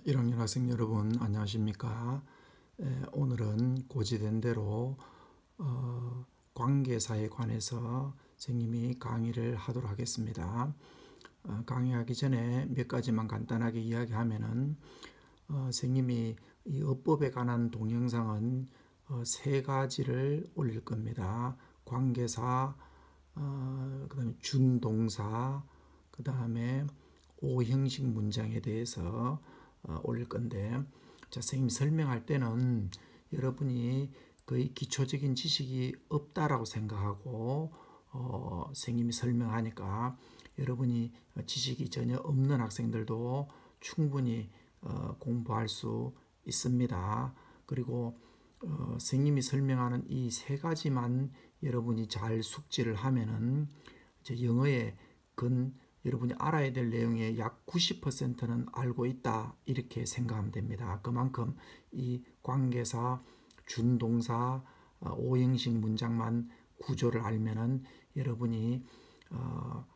1학년 학생 여러분 안녕하십니까? 오늘은 고지된 대로 관계사에 관해서 선생님이 강의를 하도록 하겠습니다. 강의하기 전에 몇 가지만 간단하게 이야기하면은 선생님이 이 어법에 관한 동영상은 세 가지를 올릴 겁니다. 관계사, 그다음에 준동사, 그다음에 오형식 문장에 대해서 올릴 건데, 자, 선생님이 설명할 때는 여러분이 거의 기초적인 지식이 없다라고 생각하고 선생님이 설명하니까 여러분이 지식이 전혀 없는 학생들도 충분히 공부할 수 있습니다. 그리고 선생님이 설명하는 이 세 가지만 여러분이 잘 숙지를 하면은 이제 영어의 여러분이 알아야 될 내용의 약 90%는 알고 있다 이렇게 생각하면 됩니다. 그만큼 이 관계사, 준동사, 오형식 문장만 구조를 알면은 여러분이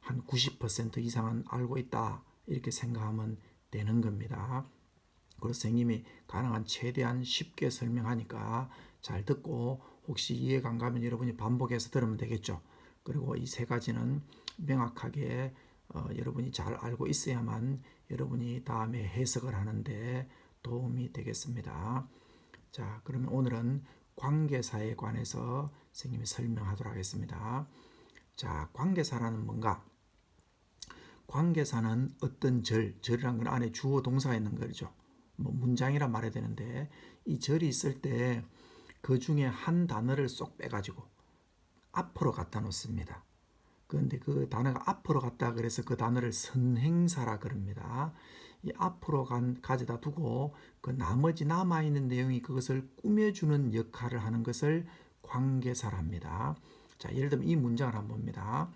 한 90% 이상은 알고 있다 이렇게 생각하면 되는 겁니다. 그래서 선생님이 가능한 최대한 쉽게 설명하니까 잘 듣고 혹시 이해가 안 가면 여러분이 반복해서 들으면 되겠죠. 그리고 이 세 가지는 명확하게 여러분이 잘 알고 있어야만 여러분이 다음에 해석을 하는데 도움이 되겠습니다. 자, 그러면 오늘은 관계사에 관해서 선생님이 설명하도록 하겠습니다. 자, 관계사라는 뭔가? 관계사는 어떤 절이란 건 안에 주어 동사가 있는 거죠. 뭐 문장이라 말해야 되는데 이 절이 있을 때 그 중에 한 단어를 쏙 빼가지고 앞으로 갖다 놓습니다. 그런데 그 단어가 앞으로 갔다 그래서 그 단어를 선행사라 그럽니다. 이 앞으로 가져다 두고 그 나머지 남아있는 내용이 그것을 꾸며주는 역할을 하는 것을 관계사랍니다. 자, 예를 들면 이 문장을 한번 봅니다.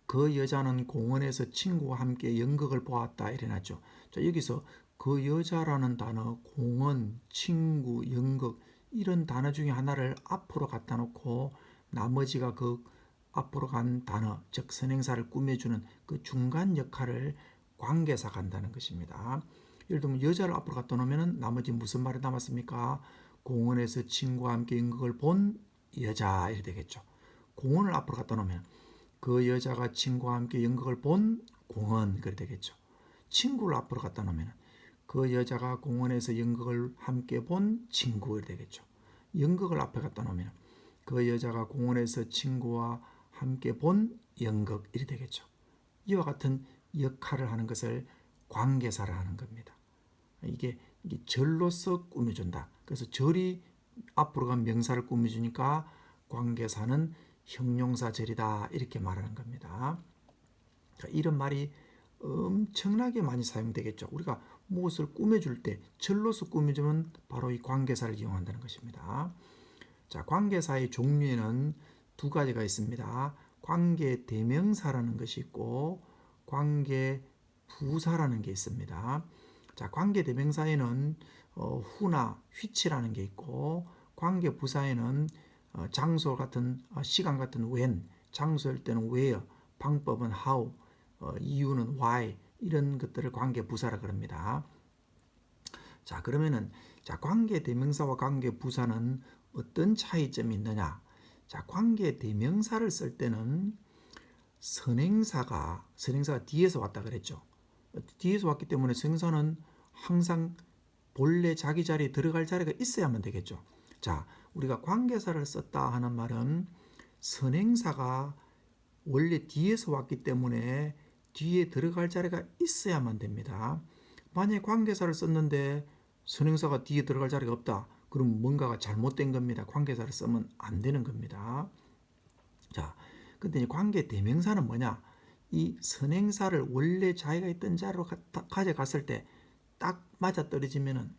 그 여자는 공원에서 친구와 함께 연극을 보았다 이래놨죠. 자, 여기서 그 여자라는 단어, 공원, 친구, 연극 이런 단어 중에 하나를 앞으로 갖다 놓고 나머지가 그 앞으로 간 단어, 즉 선행사를 꾸며주는 그 중간 역할을 관계사가 한다는 것입니다. 예를 들면 여자를 앞으로 갖다 놓으면 나머지 무슨 말이 남았습니까? 공원에서 친구와 함께 연극을 본 여자 이렇게 되겠죠. 공원을 앞으로 갖다 놓으면 그 여자가 친구와 함께 연극을 본 공원 그렇게 되겠죠. 친구를 앞으로 갖다 놓으면 그 여자가 공원에서 연극을 함께 본 친구 이렇게 되겠죠. 연극을 앞에 갖다 놓으면 그 여자가 공원에서 친구와 함께 본 연극 이렇게 되겠죠. 이와 같은 역할을 하는 것을 관계사라 하는 겁니다. 이게 절로서 꾸며준다. 그래서 절이 앞으로 간 명사를 꾸며주니까 관계사는 형용사절이다 이렇게 말하는 겁니다. 이런 말이 엄청나게 많이 사용되겠죠. 우리가 무엇을 꾸며줄 때 절로서 꾸며주면 바로 이 관계사를 이용한다는 것입니다. 자, 관계사의 종류에는 두 가지가 있습니다. 관계 대명사라는 것이 있고 관계 부사라는 게 있습니다. 자, 관계 대명사에는 who나 which라는 게 있고 관계 부사에는 장소 같은 시간 같은 when, 장소일 때는 where, 방법은 how, 이유는 why 이런 것들을 관계 부사라 그럽니다. 자, 그러면은 관계 대명사와 관계 부사는 어떤 차이점이 있느냐? 자, 관계 대명사를 쓸 때는 선행사가 뒤에서 왔다 그랬죠. 뒤에서 왔기 때문에 선행사는 항상 본래 자기 자리에 들어갈 자리가 있어야만 되겠죠. 자, 우리가 관계사를 썼다 하는 말은 선행사가 원래 뒤에서 왔기 때문에 뒤에 들어갈 자리가 있어야만 됩니다. 만약에 관계사를 썼는데 선행사가 뒤에 들어갈 자리가 없다. 그럼 뭔가가 잘못된 겁니다. 관계사를 쓰면 안 되는 겁니다. 자, 근데 관계 대명사는 뭐냐? 이 선행사를 원래 자기가 있던 자리로 가져갔을 때 딱 맞아 떨어지면은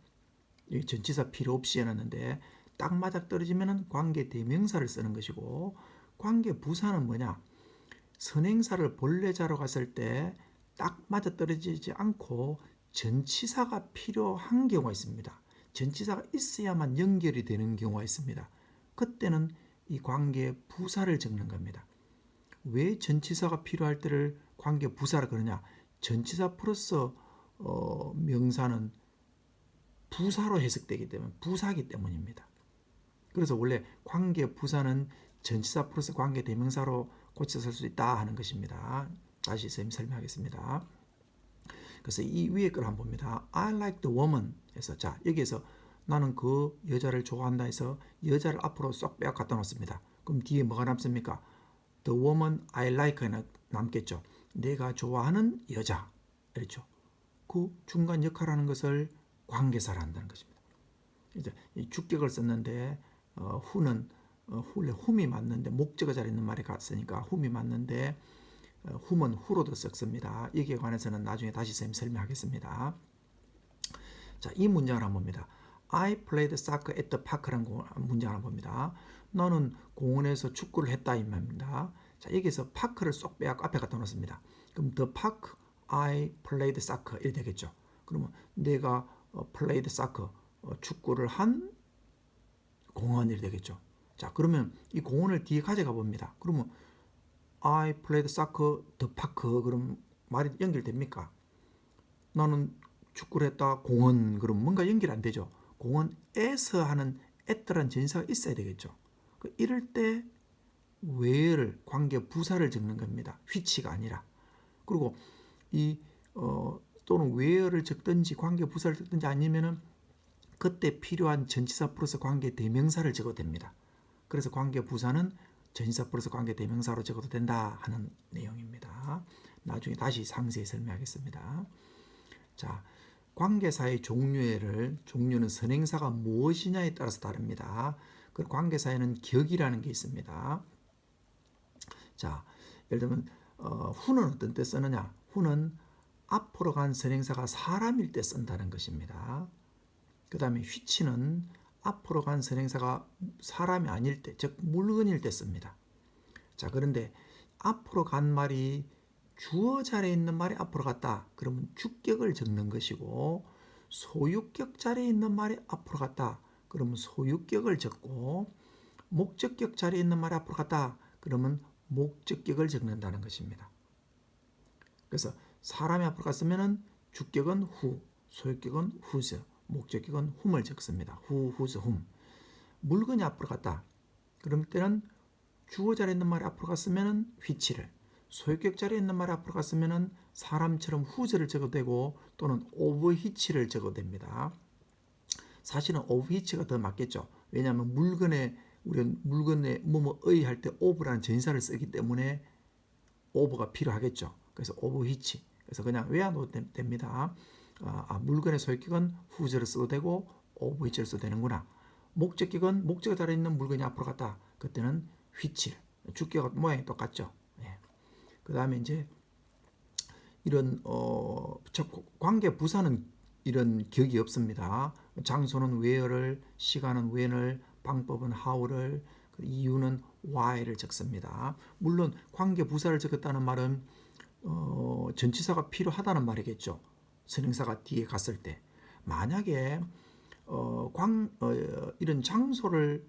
전치사 필요 없이 해놨는데 딱 맞아 떨어지면은 관계 대명사를 쓰는 것이고 관계 부사는 뭐냐? 선행사를 본래 자로 갔을 때 딱 맞아 떨어지지 않고 전치사가 필요한 경우가 있습니다. 전치사가 있어야만 연결이 되는 경우가 있습니다. 그때는 이 관계 부사를 적는 겁니다. 왜 전치사가 필요할 때를 관계 부사라 그러냐? 전치사 플러스 명사는 부사로 해석되기 때문에 부사기 때문입니다. 그래서 원래 관계 부사는 전치사 플러스 관계 대명사로 고쳐 쓸 수 있다 하는 것입니다. 다시 선생님 설명하겠습니다. 그래서 이 위에 걸 한번 봅니다. I like the woman 해서 자 여기에서 나는 그 여자를 좋아한다 해서 여자를 앞으로 쏙 빼어 갖다 놓습니다. 그럼 뒤에 뭐가 남습니까? The woman I like는 남겠죠. 내가 좋아하는 여자 그렇죠. 그 중간 역할하는 것을 관계사를 한다는 것입니다. 이제 이 주격을 썼는데 who는 원래 whom이 맞는데 목적어 자리에 있는 말이 같으니까 whom이 맞는데 whom은 who로도 섞습니다. 여기에 관해서는 나중에 다시 선생님 설명하겠습니다. 자, 이 문장을 한번 봅니다. I played soccer at the park라는 문장을 한번 봅니다. 너는 공원에서 축구를 했다 이 말입니다. 자, 여기서 파크를 쏙 빼고 앞에 갖다 놓습니다. 그럼 the park I played soccer 이렇게 되겠죠. 그러면 내가 played soccer 축구를 한 공원이 되겠죠. 자, 그러면 이 공원을 뒤에 가져가 봅니다. 그러면 I played soccer the park 그럼 말이 연결됩니까? 나는 축구를 했다 공원 그럼 뭔가 연결 안 되죠. 공원에서 하는 at라는 전사가 있어야 되겠죠. 이럴 때 where를 관계 부사를 적는 겁니다. which가 아니라. 그리고 이 또는 where를 적든지 관계 부사를 적든지 아니면은 그때 필요한 전치사 플러스 관계 대명사를 적어도 됩니다. 그래서 관계 부사는 전치사 플러스 관계 대명사로 적어도 된다 하는 내용입니다. 나중에 다시 상세히 설명하겠습니다. 자, 관계사의 종류는 선행사가 무엇이냐에 따라서 다릅니다. 그 관계사에는 격이라는 게 있습니다. 자, 예를 들면 who는 어떤 때 쓰느냐? who는 앞으로 간 선행사가 사람일 때 쓴다는 것입니다. 그 다음에 which는 앞으로 간 선행사가 사람이 아닐 때, 즉 물건일 때 씁니다. 자, 그런데 앞으로 간 말이 주어 자리에 있는 말이 앞으로 갔다. 그러면 주격을 적는 것이고 소유격 자리에 있는 말이 앞으로 갔다. 그러면 소유격을 적고 목적격 자리에 있는 말이 앞으로 갔다. 그러면 목적격을 적는다는 것입니다. 그래서 사람이 앞으로 갔으면 주격은 who, 소유격은 whose, 목적격은 whom을 적습니다. who, whose, whom. 물건이 앞으로 갔다. 그럴 때는 주어 자리에 있는 말이 앞으로 갔으면 which를, 소유격 자리에 있는 말이 앞으로 갔으면 사람처럼 whose를 적어도 되고 또는 of which를 적어도 됩니다. 사실은 of which가 더 맞겠죠. 왜냐하면 우리는 물건에 뭐뭐의 할 때 of라는 전사를 쓰기 때문에 of가 필요하겠죠. 그래서 of which. 그래서 그냥 외워놓어도 됩니다. 물건의 소유격은 whose를 써도 되고 of which를 써도 되는구나. 목적격은 목적어 자리에 있는 물건이 앞으로 갔다. 그때는 which. 주격 모양이 똑같죠. 예. 그 다음에 이제 이런 관계 부사는 이런 격이 없습니다. 장소는 where를, 시간은 when을, 방법은 how를, 이유는 why를 적습니다. 물론 관계 부사를 적었다는 말은 전치사가 필요하다는 말이겠죠. 선행사가 뒤에 갔을 때. 만약에 이런 장소를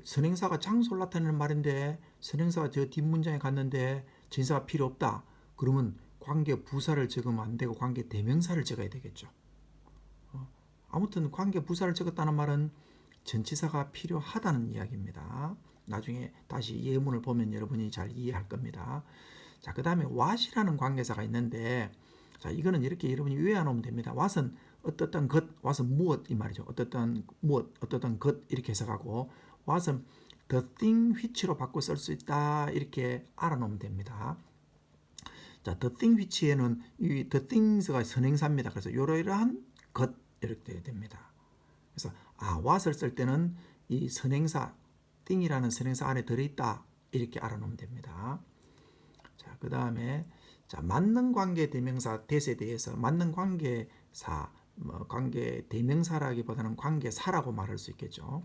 선행사가 장소를 나타내는 말인데 선행사가 저 뒷문장에 갔는데 전치사가 필요 없다. 그러면 관계 부사를 적으면 안 되고 관계 대명사를 적어야 되겠죠. 아무튼 관계 부사를 적었다는 말은 전치사가 필요하다는 이야기입니다. 나중에 다시 예문을 보면 여러분이 잘 이해할 겁니다. 자, 그 다음에 what이라는 관계사가 있는데 자, 이거는 이렇게 여러분이 외워놓으면 됩니다. what은 어떻든 것, what은 무엇 이 말이죠. 어떻든 무엇, 어떻든 것 이렇게 해석하고 what은 the thing which로 바꿔 쓸 수 있다 이렇게 알아놓으면 됩니다. 자, the thing which에는 이 the things가 선행사입니다. 그래서 이러이러한 것 이렇게 됩니다. 그래서 what을 쓸 때는 이 선행사 thing이라는 선행사 안에 들어있다 이렇게 알아놓으면 됩니다. 자, 그 다음에 맞는 관계 대명사 that에 대해서 맞는 관계사 관계 대명사라기보다는 관계사라고 말할 수 있겠죠.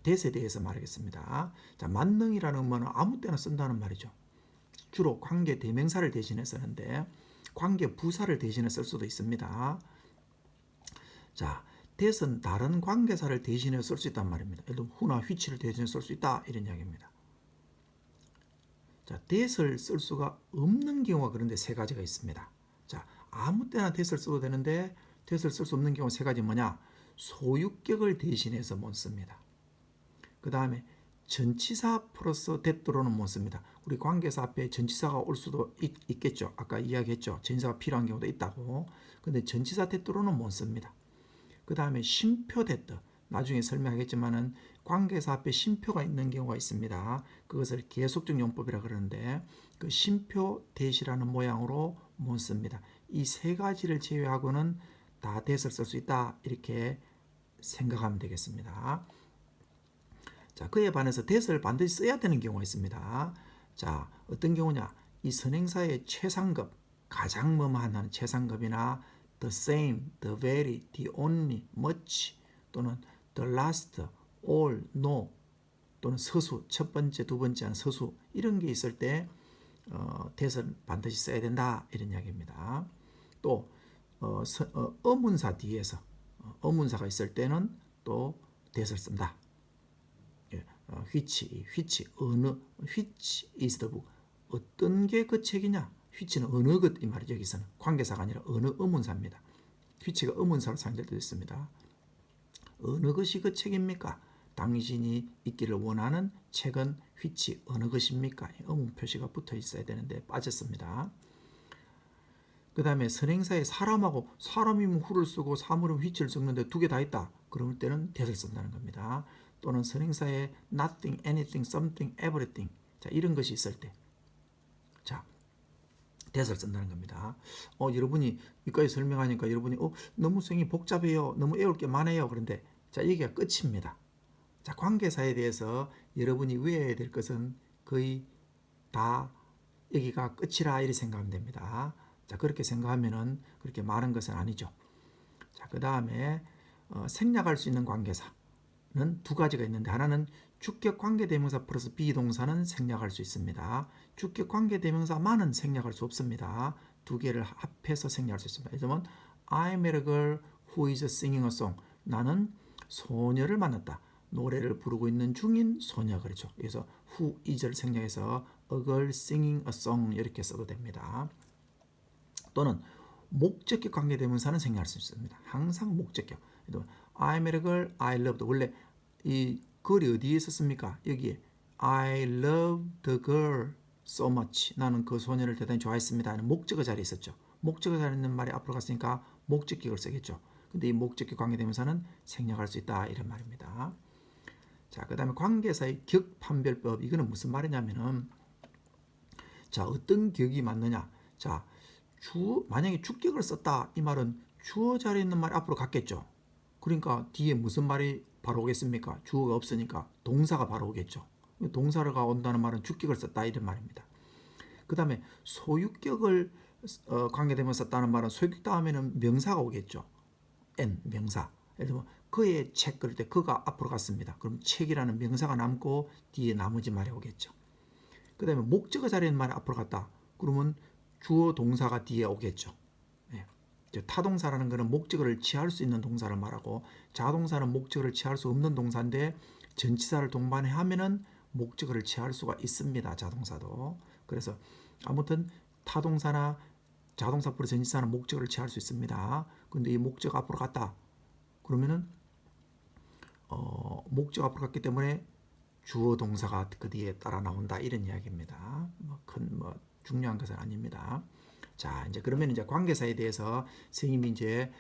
that에 대해서 말하겠습니다. 자, 만능이라는 말은 아무 때나 쓴다는 말이죠. 주로 관계 대명사를 대신해 쓰는데 관계 부사를 대신해 쓸 수도 있습니다. 자, that은 다른 관계사를 대신해 쓸 수 있단 말입니다. 예를 들면 who나 which를 대신해 쓸 수 있다 이런 이야기입니다. 자, that을 쓸 수가 없는 경우가 그런데 세 가지가 있습니다. 자, 아무 때나 that을 써도 되는데 that을 쓸 수 없는 경우 세 가지 뭐냐? 소유격을 대신해서 못 씁니다. 그 다음에 전치사 플러스 that로는 못 씁니다. 우리 관계사 앞에 전치사가 올 수도 있겠죠. 아까 이야기했죠. 전치사가 필요한 경우도 있다고. 근데 전치사 that로는 못 씁니다. 그 다음에 쉼표 that. 나중에 설명하겠지만은 관계사 앞에 쉼표가 있는 경우가 있습니다. 그것을 계속적 용법이라 그러는데 그 쉼표 that이라는 모양으로 못 씁니다. 이 세 가지를 제외하고는 다 that을 쓸 수 있다. 이렇게 생각하면 되겠습니다. 자, 그에 반해서 that을 반드시 써야 되는 경우가 있습니다. 자, 어떤 경우냐? 이 선행사의 최상급, 가장 뭐뭐하는 최상급이나 the same, the very, the only, much 또는 the last, all, no 또는 서수, 첫 번째, 두 번째 한 서수 이런 게 있을 때 that을 반드시 써야 된다 이런 이야기입니다. 또 어문사 뒤에서 어문사가 있을 때는 또 that을 쓴다. which 어느 which is the book 어떤 게 그 책이냐 which는 어느 것 이 말이죠. 여기서는 관계사가 아니라 어느 의문사입니다. which가 의문사로 사용될 때도 있습니다. 어느 것이 그 책입니까? 당신이 읽기를 원하는 책은 which 어느 것입니까? 의문 표시가 붙어 있어야 되는데 빠졌습니다. 그 다음에 선행사에 사람하고 사람이면 who를 쓰고 사물은 which를 썼는데 두 개 다 있다. 그럴 때는 that을 쓴다는 겁니다. 또는 선행사에 nothing, anything, something, everything 자 이런 것이 있을 때 자 that을 쓴다는 겁니다. 여러분이 여기까지 설명하니까 여러분이 너무 생이 복잡해요. 너무 외울 게 많아요. 그런데 자 여기가 끝입니다. 자 관계사에 대해서 여러분이 외워야 될 것은 거의 다 여기가 끝이라 이렇게 생각하면 됩니다. 자 그렇게 생각하면은 그렇게 많은 것은 아니죠. 자 그 다음에 생략할 수 있는 관계사는 두 가지가 있는데 하나는 주격 관계대명사 플러스 비동사는 생략할 수 있습니다. 주격 관계대명사만은 생략할 수 없습니다. 두 개를 합해서 생략할 수 있습니다. 예를 들면 I met a girl who is singing a song. 나는 소녀를 만났다. 노래를 부르고 있는 중인 소녀 그렇죠. 그래서 who is를 생략해서 a girl singing a song 이렇게 써도 됩니다. 또는 목적격 관계대명사는 생략할 수 있습니다. 항상 목적격. I met a girl, I loved. 원래 이 글이 어디에 있었습니까? 여기에 I love the girl so much. 나는 그 소녀를 대단히 좋아했습니다. 하는 목적어 자리에 있었죠. 목적어 자리에 있는 말이 앞으로 갔으니까 목적격을 쓰겠죠. 근데 이 목적격 관계대명사는 생략할 수 있다 이런 말입니다. 자, 그다음에 관계사의 격 판별법. 이거는 무슨 말이냐면은 자, 어떤 격이 맞느냐? 자, 만약에 주격을 썼다 이 말은 주어 자리에 있는 말이 앞으로 갔겠죠. 그러니까 뒤에 무슨 말이 바로 오겠습니까? 주어가 없으니까 동사가 바로 오겠죠. 동사가 온다는 말은 주격을 썼다 이런 말입니다. 그 다음에 소유격을 관계대명사 썼다는 말은 소유격 다음에는 명사가 오겠죠. n 명사. 예를 들면 그의 책 그럴 때 그가 앞으로 갔습니다. 그럼 책이라는 명사가 남고 뒤에 나머지 말이 오겠죠. 그 다음에 목적어 자리에 있는 말이 앞으로 갔다. 그러면 주어 동사가 뒤에 오겠죠. 타동사라는 것은 목적어를 취할 수 있는 동사를 말하고 자동사는 목적어를 취할 수 없는 동사인데 전치사를 동반해 하면은 목적어를 취할 수가 있습니다. 자동사도. 그래서 아무튼 타동사나 자동사 플러스 전치사는 목적어를 취할 수 있습니다. 근데 이 목적어 앞으로 갔다. 그러면은 목적어 앞으로 갔기 때문에 주어 동사가 그 뒤에 따라 나온다 이런 이야기입니다. 큰 중요한 것은 아닙니다. 자, 이제 그러면 이제 관계사에 대해서 선생님이 이제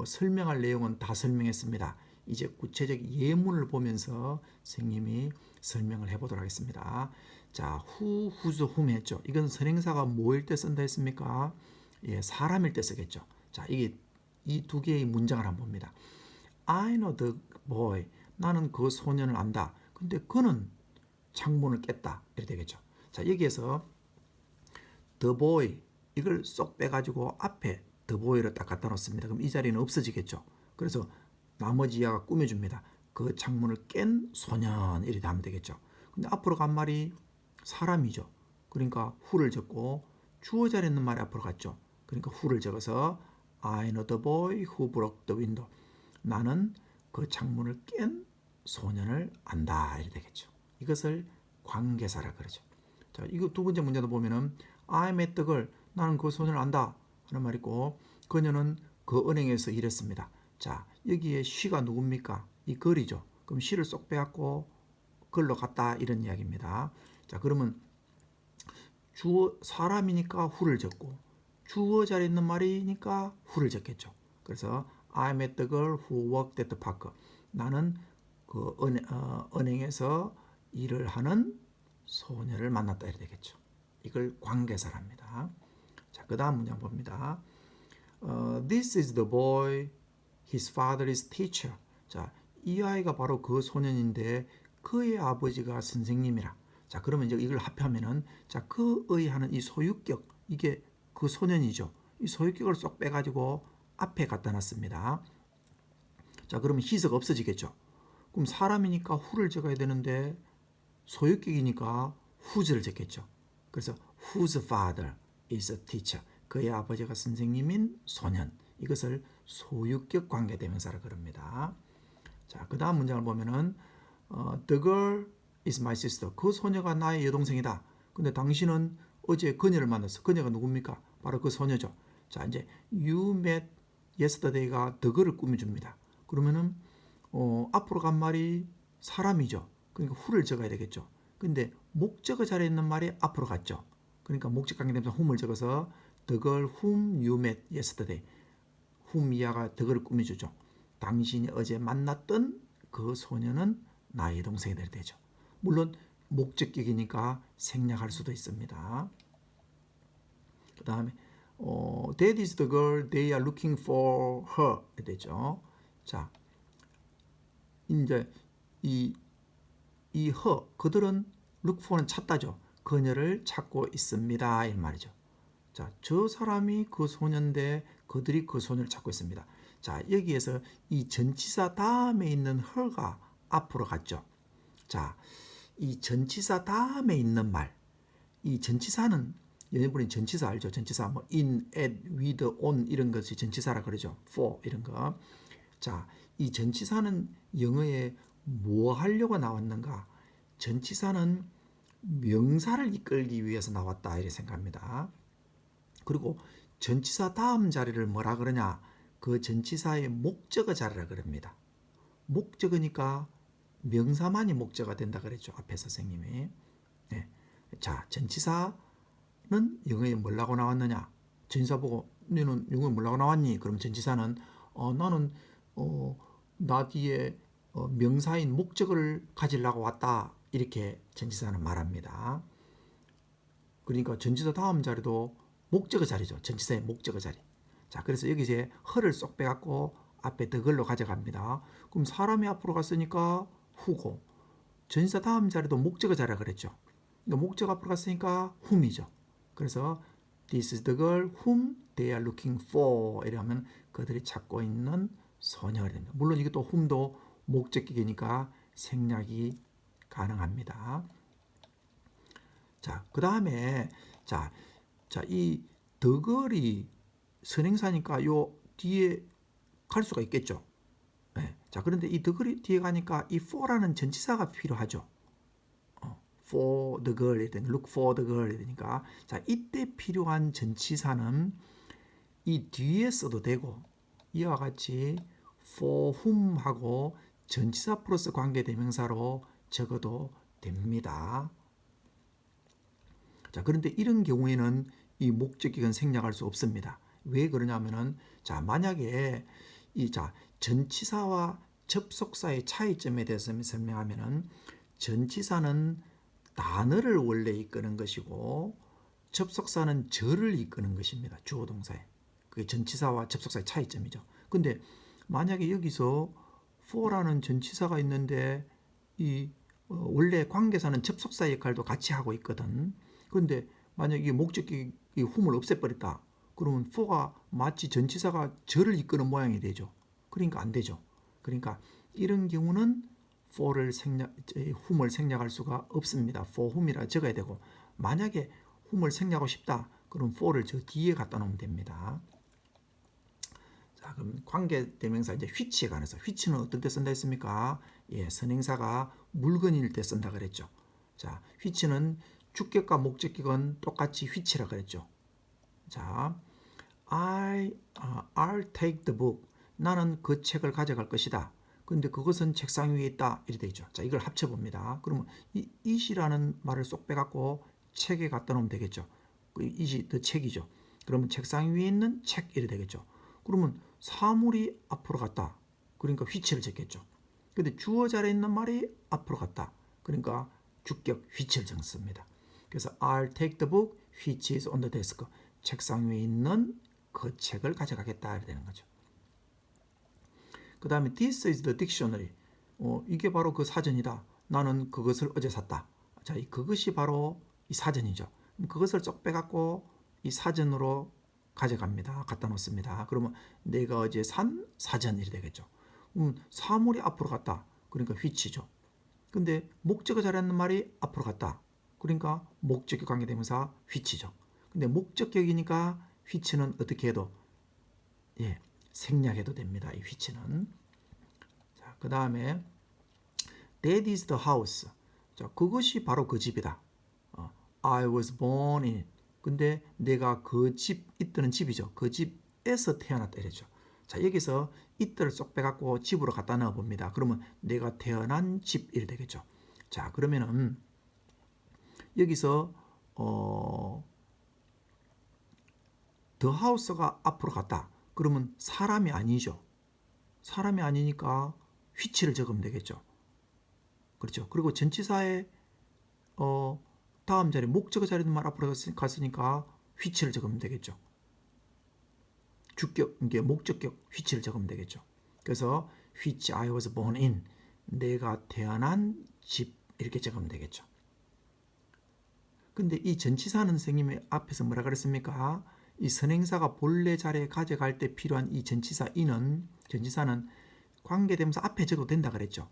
설명할 내용은 다 설명했습니다. 이제 구체적 예문을 보면서 선생님이 설명을 해보도록 하겠습니다. 자, who, whose, whom 했죠. 이건 선행사가 뭐일 때 쓴다 했습니까? 예, 사람일 때 쓰겠죠. 자, 이게 이 두 개의 문장을 한번 봅니다. I know the boy. 나는 그 소년을 안다. 근데 그는 창문을 깼다. 이렇게 되겠죠. 자, 여기에서 the boy 이걸 쏙 빼가지고 앞에 the boy를 딱 갖다 놓습니다. 그럼 이 자리는 없어지겠죠. 그래서 나머지 이하가 꾸며줍니다. 그 창문을 깬 소년 이렇게 하면 되겠죠. 근데 앞으로 간 말이 사람이죠. 그러니까 who를 적고 주어 자리에 있는 말이 앞으로 갔죠. 그러니까 who를 적어서 I know the boy who broke the window. 나는 그 창문을 깬 소년을 안다 이렇게 되겠죠. 이것을 관계사라 그러죠. 자, 이거 두 번째 문제도 보면은 I met the girl. 나는 그 소년을 안다. 하는 말이 있고 그녀는 그 은행에서 일했습니다. 자, 여기에 she가 누굽니까? 이 걸이죠. 그럼 she를 쏙 빼갖고 걸로 갔다 이런 이야기입니다. 자, 그러면 주어 사람이니까 who를 적고 주어 자리에 있는 말이니까 who를 적겠죠. 그래서 I met the girl who worked at the park. 나는 그 은행에서 일을 하는 소녀를 만났다 이렇게 되겠죠. 이걸 관계사랍니다. 자, 그 다음 문장 봅니다. This is the boy, his father is teacher. 자, 이 아이가 바로 그 소년인데 그의 아버지가 선생님이라. 자, 그러면 이제 이걸 합하면은 자, 그의 하는 이 소유격 이게 그 소년이죠. 이 소유격을 쏙 빼가지고 앞에 갖다 놨습니다. 자, 그러면 히스가 없어지겠죠. 그럼 사람이니까 who를 적어야 되는데 소유격이니까 whose를 적겠죠. 그래서 whose father is a teacher. 그의 아버지가 선생님인 소년. 이것을 소유격 관계대명사라 그럽니다. 자, 그 다음 문장을 보면은 The girl is my sister. 그 소녀가 나의 여동생이다. 근데 당신은 어제 그녀를 만났어. 그녀가 누굽니까? 바로 그 소녀죠. 자, 이제 you met yesterday가 the girl을 꾸며줍니다. 그러면은 앞으로 간 말이 사람이죠. 그러니까 who를 적어야 되겠죠. 근데 목적어 자리에 있는 말이 앞으로 갔죠. 그러니까 목적 관계대명사 whom을 적어서 the girl whom you met yesterday. whom 이하가 the gir을 꾸며주죠. 당신이 어제 만났던 그 소녀는 나의 동생이 될 때죠. 물론 목적격이니까 생략할 수도 있습니다. 그 다음에 That is the girl they are looking for her 되죠. 자, 이제 이 her 그들은 look for는 찾다죠. 그녀를 찾고 있습니다. 이 말이죠. 자, 저 사람이 그 소년인데 그들이 그 소년을 찾고 있습니다. 자, 여기에서 이 전치사 다음에 있는 her가 앞으로 갔죠. 자, 이 전치사 다음에 있는 말, 이 전치사는 여러분이 전치사 알죠? 전치사 뭐 in, at, with, on 이런 것이 전치사라 그러죠. for 이런 거. 자, 이 전치사는 영어에 뭐 하려고 나왔는가? 전치사는 명사를 이끌기 위해서 나왔다 이렇게 생각합니다. 그리고 전치사 다음 자리를 뭐라 그러냐? 그 전치사의 목적어 자리라 그럽니다. 목적어니까 명사만이 목적어가 된다 그랬죠. 앞에 선생님이. 네. 자, 전치사는 영어에 뭐라고 나왔느냐? 전치사 보고 너는 영어에 뭐라고 나왔니? 그럼 전치사는 나는 나 뒤에 명사인 목적어를 가지려고 왔다. 이렇게 전치사는 말합니다. 그러니까 전치사 다음 자리도 목적어 자리죠. 전치사의 목적어 자리. 자, 그래서 여기 이제 허를 쏙 빼갖고 앞에 the 걸로 가져갑니다. 그럼 사람이 앞으로 갔으니까 who고 전치사 다음 자리도 목적어 자리라 그랬죠. 그러니까 목적어 앞으로 갔으니까 whom이죠. 그래서 this is the girl whom they are looking for 이러면 그들이 찾고 있는 소녀가 됩니다. 물론 이것도 whom도 목적격이니까 생략이 가능합니다. 자, 그 다음에 이 더걸이 선행사니까 요 뒤에 갈 수가 있겠죠. 네. 자, 그런데 이 더걸이 뒤에 가니까 이 for라는 전치사가 필요하죠. for the girl 이랬더니 look for the girl 이러니까 자, 이때 필요한 전치사는 이 뒤에 써도 되고 이와 같이 for whom 하고 전치사 플러스 관계대명사로 적어도 됩니다. 자, 그런데 이런 경우에는 이 목적격은 생략할 수 없습니다. 왜 그러냐면은 자, 만약에 전치사와 접속사의 차이점에 대해서 설명하면은 전치사는 단어를 원래 이끄는 것이고 접속사는 절을 이끄는 것입니다. 주어 동사에. 그게 전치사와 접속사의 차이점이죠. 근데 만약에 여기서 for라는 전치사가 있는데 원래 관계사는 접속사 역할도 같이 하고 있거든. 그런데 만약에 목적격이 whom을 없애버렸다. 그러면 for가 마치 전치사가 절을 이끄는 모양이 되죠. 그러니까 안 되죠. 그러니까 이런 경우는 whom을 생략할 수가 없습니다. for whom이라 적어야 되고 만약에 whom을 생략하고 싶다. 그럼 for를 저 뒤에 갖다 놓으면 됩니다. 자, 그럼 관계대명사 이제 which에 관해서 which는 어떤 때 쓴다 했습니까? 예, 선행사가 물건일 때 쓴다 그랬죠. 자, which는 주격과 목적격은 똑같이 which라 그랬죠. 자, I'll take the book. 나는 그 책을 가져갈 것이다. 근데 그것은 책상 위에 있다. 이렇게 되죠. 자, 이걸 합쳐봅니다. 그러면 이 it이라는 말을 쏙 빼갖고 책에 갖다 놓으면 되겠죠. 그 it이 the 책이죠. 그러면 책상 위에 있는 책 이렇게 되겠죠. 그러면 사물이 앞으로 갔다. 그러니까 which를 적겠죠. 근데 주어 자리에 있는 말이 앞으로 갔다. 그러니까 주격 which를 적습니다. 그래서 I'll take the book which is on the desk. 책상 위에 있는 그 책을 가져가겠다 이렇게 되는 거죠. 그 다음에 this is the dictionary. 이게 바로 그 사전이다. 나는 그것을 어제 샀다. 자, 그것이 바로 이 사전이죠. 그것을 쏙 빼갖고 이 사전으로 가져갑니다. 갖다 놓습니다. 그러면 내가 어제 산 사전 이렇게 되겠죠. 사물이 앞으로 갔다. 그러니까 which죠. 근데 목적어 자리에 있는 말이 앞으로 갔다. 그러니까 목적격 관계대명사 which죠. 근데 목적격이니까 which는 어떻게 해도 생략해도 됩니다. 이 which는. 자, 그 다음에 that is the house. 자, 그것이 바로 그 집이다. I was born in. 근데 내가 그 집, 이때는 집이죠. 그 집에서 태어났다 이랬죠. 자, 여기서 이때를 쏙 빼갖고 집으로 갖다 넣어 봅니다. 그러면 내가 태어난 집 이래 되겠죠. 자, 그러면은 여기서 the house가 앞으로 갔다. 그러면 사람이 아니죠. 사람이 아니니까 which를 적으면 되겠죠. 그렇죠. 그리고 전치사의 다음 자리 목적어 자리에 있는 말 앞으로 갔으니까 which를 적으면 되겠죠. 주격, 이게 목적격 which를 적으면 되겠죠. 그래서 which I was born in. 내가 태어난 집 이렇게 적으면 되겠죠. 근데 이 전치사는 선생님이 앞에서 뭐라 그랬습니까? 이 선행사가 본래 자리에 가져갈 때 필요한 이 전치사 in은 전치사는 관계대명사 앞에 적어도 된다 그랬죠.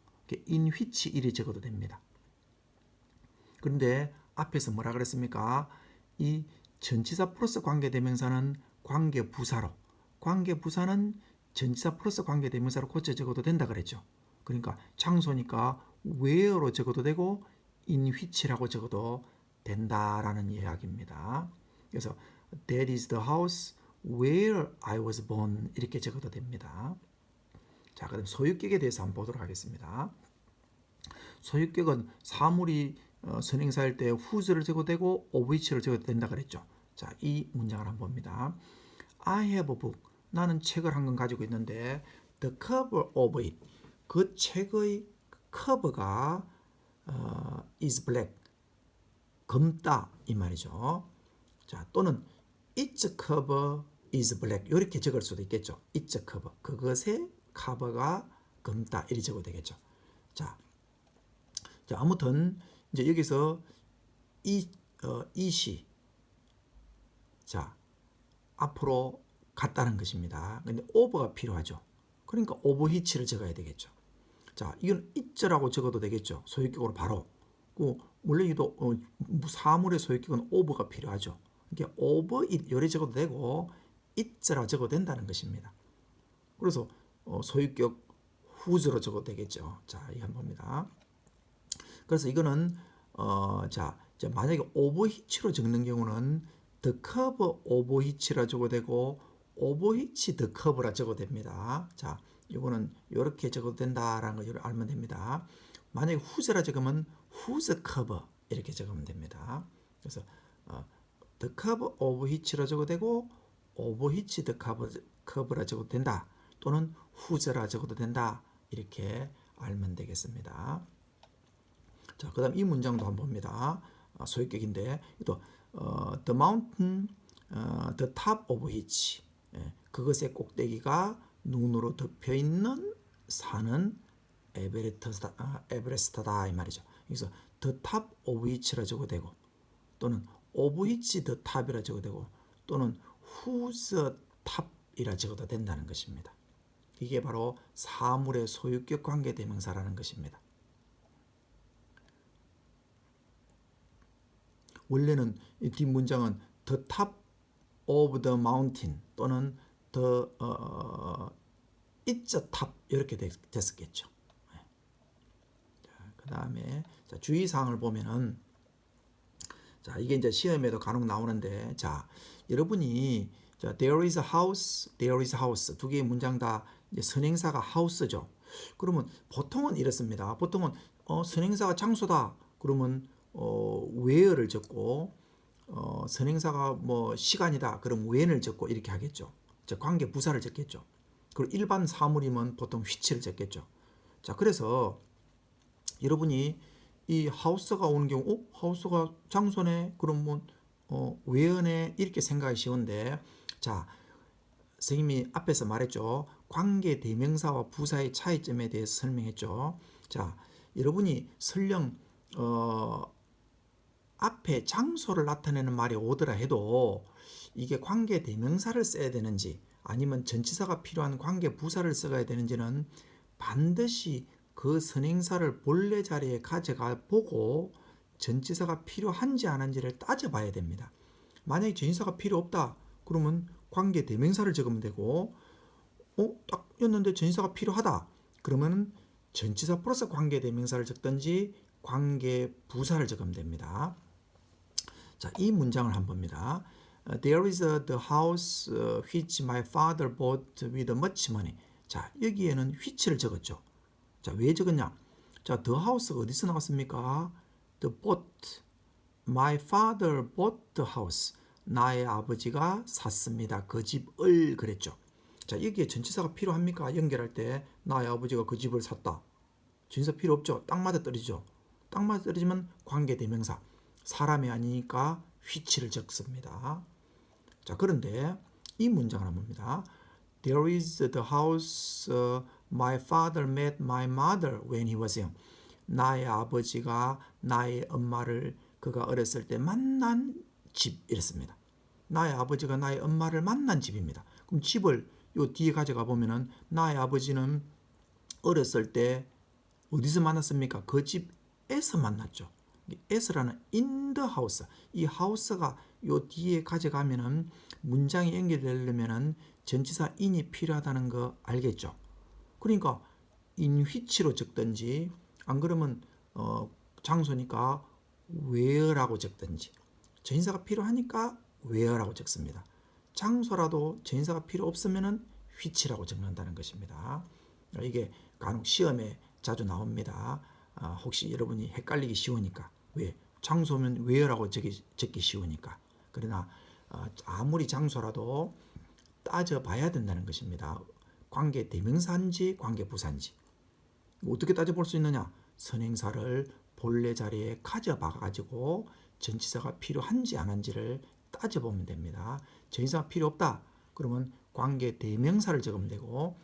in which 이리 적어도 됩니다. 그런데 앞에서 뭐라 그랬습니까? 이 전치사 플러스 관계대명사는 관계부사로, 관계부사는 전치사 플러스 관계대명사로 고쳐 적어도 된다 그랬죠. 그러니까 장소니까 where로 적어도 되고 in which라고 적어도 된다라는 이야기입니다. 그래서 that is the house where I was born 이렇게 적어도 됩니다. 자, 그럼 소유격에 대해서 한번 보도록 하겠습니다. 소유격은 사물이 선행사일 때 whose를 적어도 되고 of which를 적어도 된다 그랬죠. 자, 이 문장을 한번 봅니다. I have a book. 나는 책을 한 권 가지고 있는데 the cover of it. 그 책의 커버가 is black. 검다 이 말이죠. 자, 또는 its cover is black. 이렇게 적을 수도 있겠죠. its cover. 그것의 커버가 검다 이렇게 적어도 되겠죠. 자, 아무튼 이제 여기서 it이 자 앞으로 갔다는 것입니다. 근데 over가 필요하죠. 그러니까 over which를 적어야 되겠죠. 자, 이건 it라고 적어도 되겠죠. 소유격으로 바로. 원래 이도 사물의 소유격은 over가 필요하죠. 이게 over it 요래 적어도 되고 it라고 적어도 된다는 것입니다. 그래서 소유격 whose로 적어도 되겠죠. 자, 이거 한번 봅니다. 그래서 이거는 자 만약에 over which로 적는 경우는 the cover over which라 적어도 되고 over which the cover라 적어도 됩니다. 자, 이거는 이렇게 적어도 된다라는 걸 알면 됩니다. 만약에 whose라 적으면 whose cover 이렇게 적으면 됩니다. 그래서 the cover of which라 적어도 되고 over which the cover라 적어도 된다. 또는 whose라 적어도 된다. 이렇게 알면 되겠습니다. 자, 그다음 이 문장도 한번 봅니다. 소유격인데 또 the mountain, the top of which 그것의 꼭대기가 눈으로 덮여 있는 산은 에베레스트다 이 말이죠. 그래서 the top of which라 적어도 되고 또는 of which the top이라 적어도 되고 또는 whose top이라 적어도 된다는 것입니다. 이게 바로 사물의 소유격 관계대명사라는 것입니다. 원래는 이 뒷문장은 the top of the mountain 또는 the it's a top 이렇게 됐었겠죠. 그 다음에 주의사항을 보면은 자, 이게 이제 시험에도 간혹 나오는데 자, 여러분이 자, there is a house, there is a house. 두 개의 문장 다 이제 선행사가 house죠. 그러면 보통은 이렇습니다. 보통은 선행사가 장소다. 그러면 where를 적고 선행사가 뭐 시간이다. 그럼 when을 적고 이렇게 하겠죠. 자, 관계 부사를 적겠죠. 그리고 일반 사물이면 보통 which를 적겠죠. 자, 그래서 여러분이 이 house가 오는 경우, house가 장소네. 그러면 where네 이렇게 생각이 쉬운데, 자, 선생님이 앞에서 말했죠. 관계 대명사와 부사의 차이점에 대해서 설명했죠. 자, 여러분이 설령 앞에 장소를 나타내는 말이 오더라 해도 이게 관계 대명사를 써야 되는지 아니면 전치사가 필요한 관계 부사를 써야 되는지는 반드시 그 선행사를 본래 자리에 가져가 보고 전치사가 필요한지 안 한지를 따져봐야 됩니다. 만약에 전치사가 필요 없다 그러면 관계 대명사를 적으면 되고 딱 였는데 전치사가 필요하다 그러면 전치사 플러스 관계 대명사를 적든지 관계 부사를 적으면 됩니다. 자, 이 문장을 한번 봅니다. There is the house which my father bought with much money. 자, 여기에는 which를 적었죠. 자, 왜 적었냐? 자, the house가 어디서 나왔습니까? The bought. My father bought the house. 나의 아버지가 샀습니다. 그 집을 그랬죠. 자, 여기에 전치사가 필요합니까? 연결할 때 나의 아버지가 그 집을 샀다. 전치사 필요 없죠. 딱 맞아 떨어지죠. 딱 맞아 떨어지면 관계 대명사. 사람이 아니니까 which를 적습니다. 자, 그런데 이 문장을 한번 봅니다. There is the house my father met my mother when he was young. 나의 아버지가 나의 엄마를 그가 어렸을 때 만난 집 이랬습니다. 나의 아버지가 나의 엄마를 만난 집입니다. 그럼 집을 요 뒤에 가져가 보면은 나의 아버지는 어렸을 때 어디서 만났습니까? 그 집에서 만났죠. s라는 in the house. 이 house가 요 뒤에 가져가면은 문장이 연결되려면은 전치사 in이 필요하다는 거 알겠죠? 그러니까 in which로 적든지 안 그러면 장소니까 where라고 적든지 전치사가 필요하니까 where라고 적습니다. 장소라도 전치사가 필요 없으면은 which라고 적는다는 것입니다. 이게 간혹 시험에 자주 나옵니다. 혹시 여러분이 헷갈리기 쉬우니까 왜? 장소면 where라고 적기 쉬우니까. 그러나 아무리 장소라도 따져봐야 된다는 것입니다. 관계 대명사인지 관계 부사인지. 어떻게 따져볼 수 있느냐? 선행사를 본래 자리에 가져봐가지고 전치사가 필요한지 안 한지를 따져보면 됩니다. 전치사가 필요 없다. 그러면 관계 대명사를 적으면 되고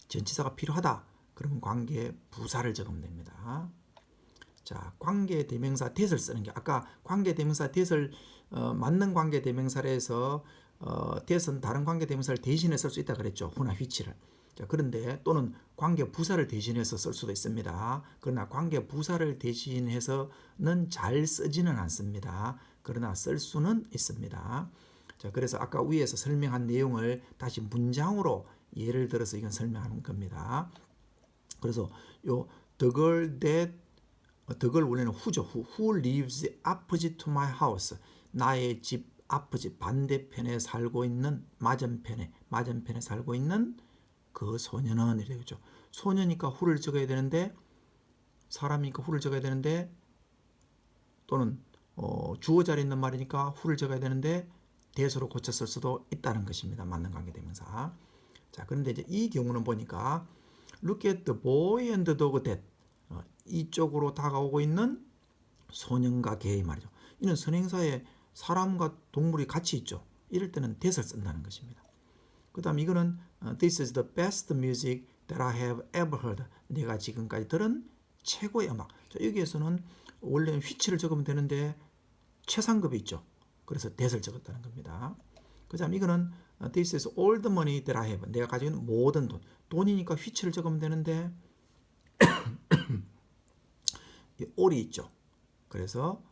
전치사가 필요하다. 그러면 관계 부사를 적으면 됩니다. 자, 관계 대명사 that을 쓰는 게 아까 관계 대명사 that을 맞는 관계 대명사를 해서 that은 다른 관계 대명사를 대신해 쓸 수 있다 그랬죠. who나 which를. 자, 그런데 또는 관계 부사를 대신해서 쓸 수도 있습니다. 그러나 관계 부사를 대신해서는 잘 쓰지는 않습니다. 그러나 쓸 수는 있습니다. 자, 그래서 아까 위에서 설명한 내용을 다시 문장으로 예를 들어서 이건 설명하는 겁니다. 그래서 요 the girl 원래는 who죠. who lives opposite to my house. 나의 집 opposite 반대편에 살고 있는 맞은편에 살고 있는 그 소년은 이래죠. 소년이니까 who를 적어야 되는데 사람이니까 who를 적어야 되는데 또는 주어 자리에 있는 말이니까 who를 적어야 되는데 대소로 고쳤을 수도 있다는 것입니다. 맞는 관계대명사. 자, 그런데 이제 이 경우는 보니까 look at the boy and the dog that 이쪽으로 다가오고 있는 소년과 개의 말이죠. 이는 선행사에 사람과 동물이 같이 있죠. 이럴 때는 that을 쓴다는 것입니다. 그 다음 이거는 This is the best music that I have ever heard. 내가 지금까지 들은 최고의 음악. 자, 여기에서는 원래는 which를 적으면 되는데 최상급이 있죠. 그래서 that을 적었다는 겁니다. 그 다음 이거는 This is all the money that I have. 내가 가지고 있는 모든 돈. 돈이니까 which를 적으면 되는데 all이 있죠. 그래서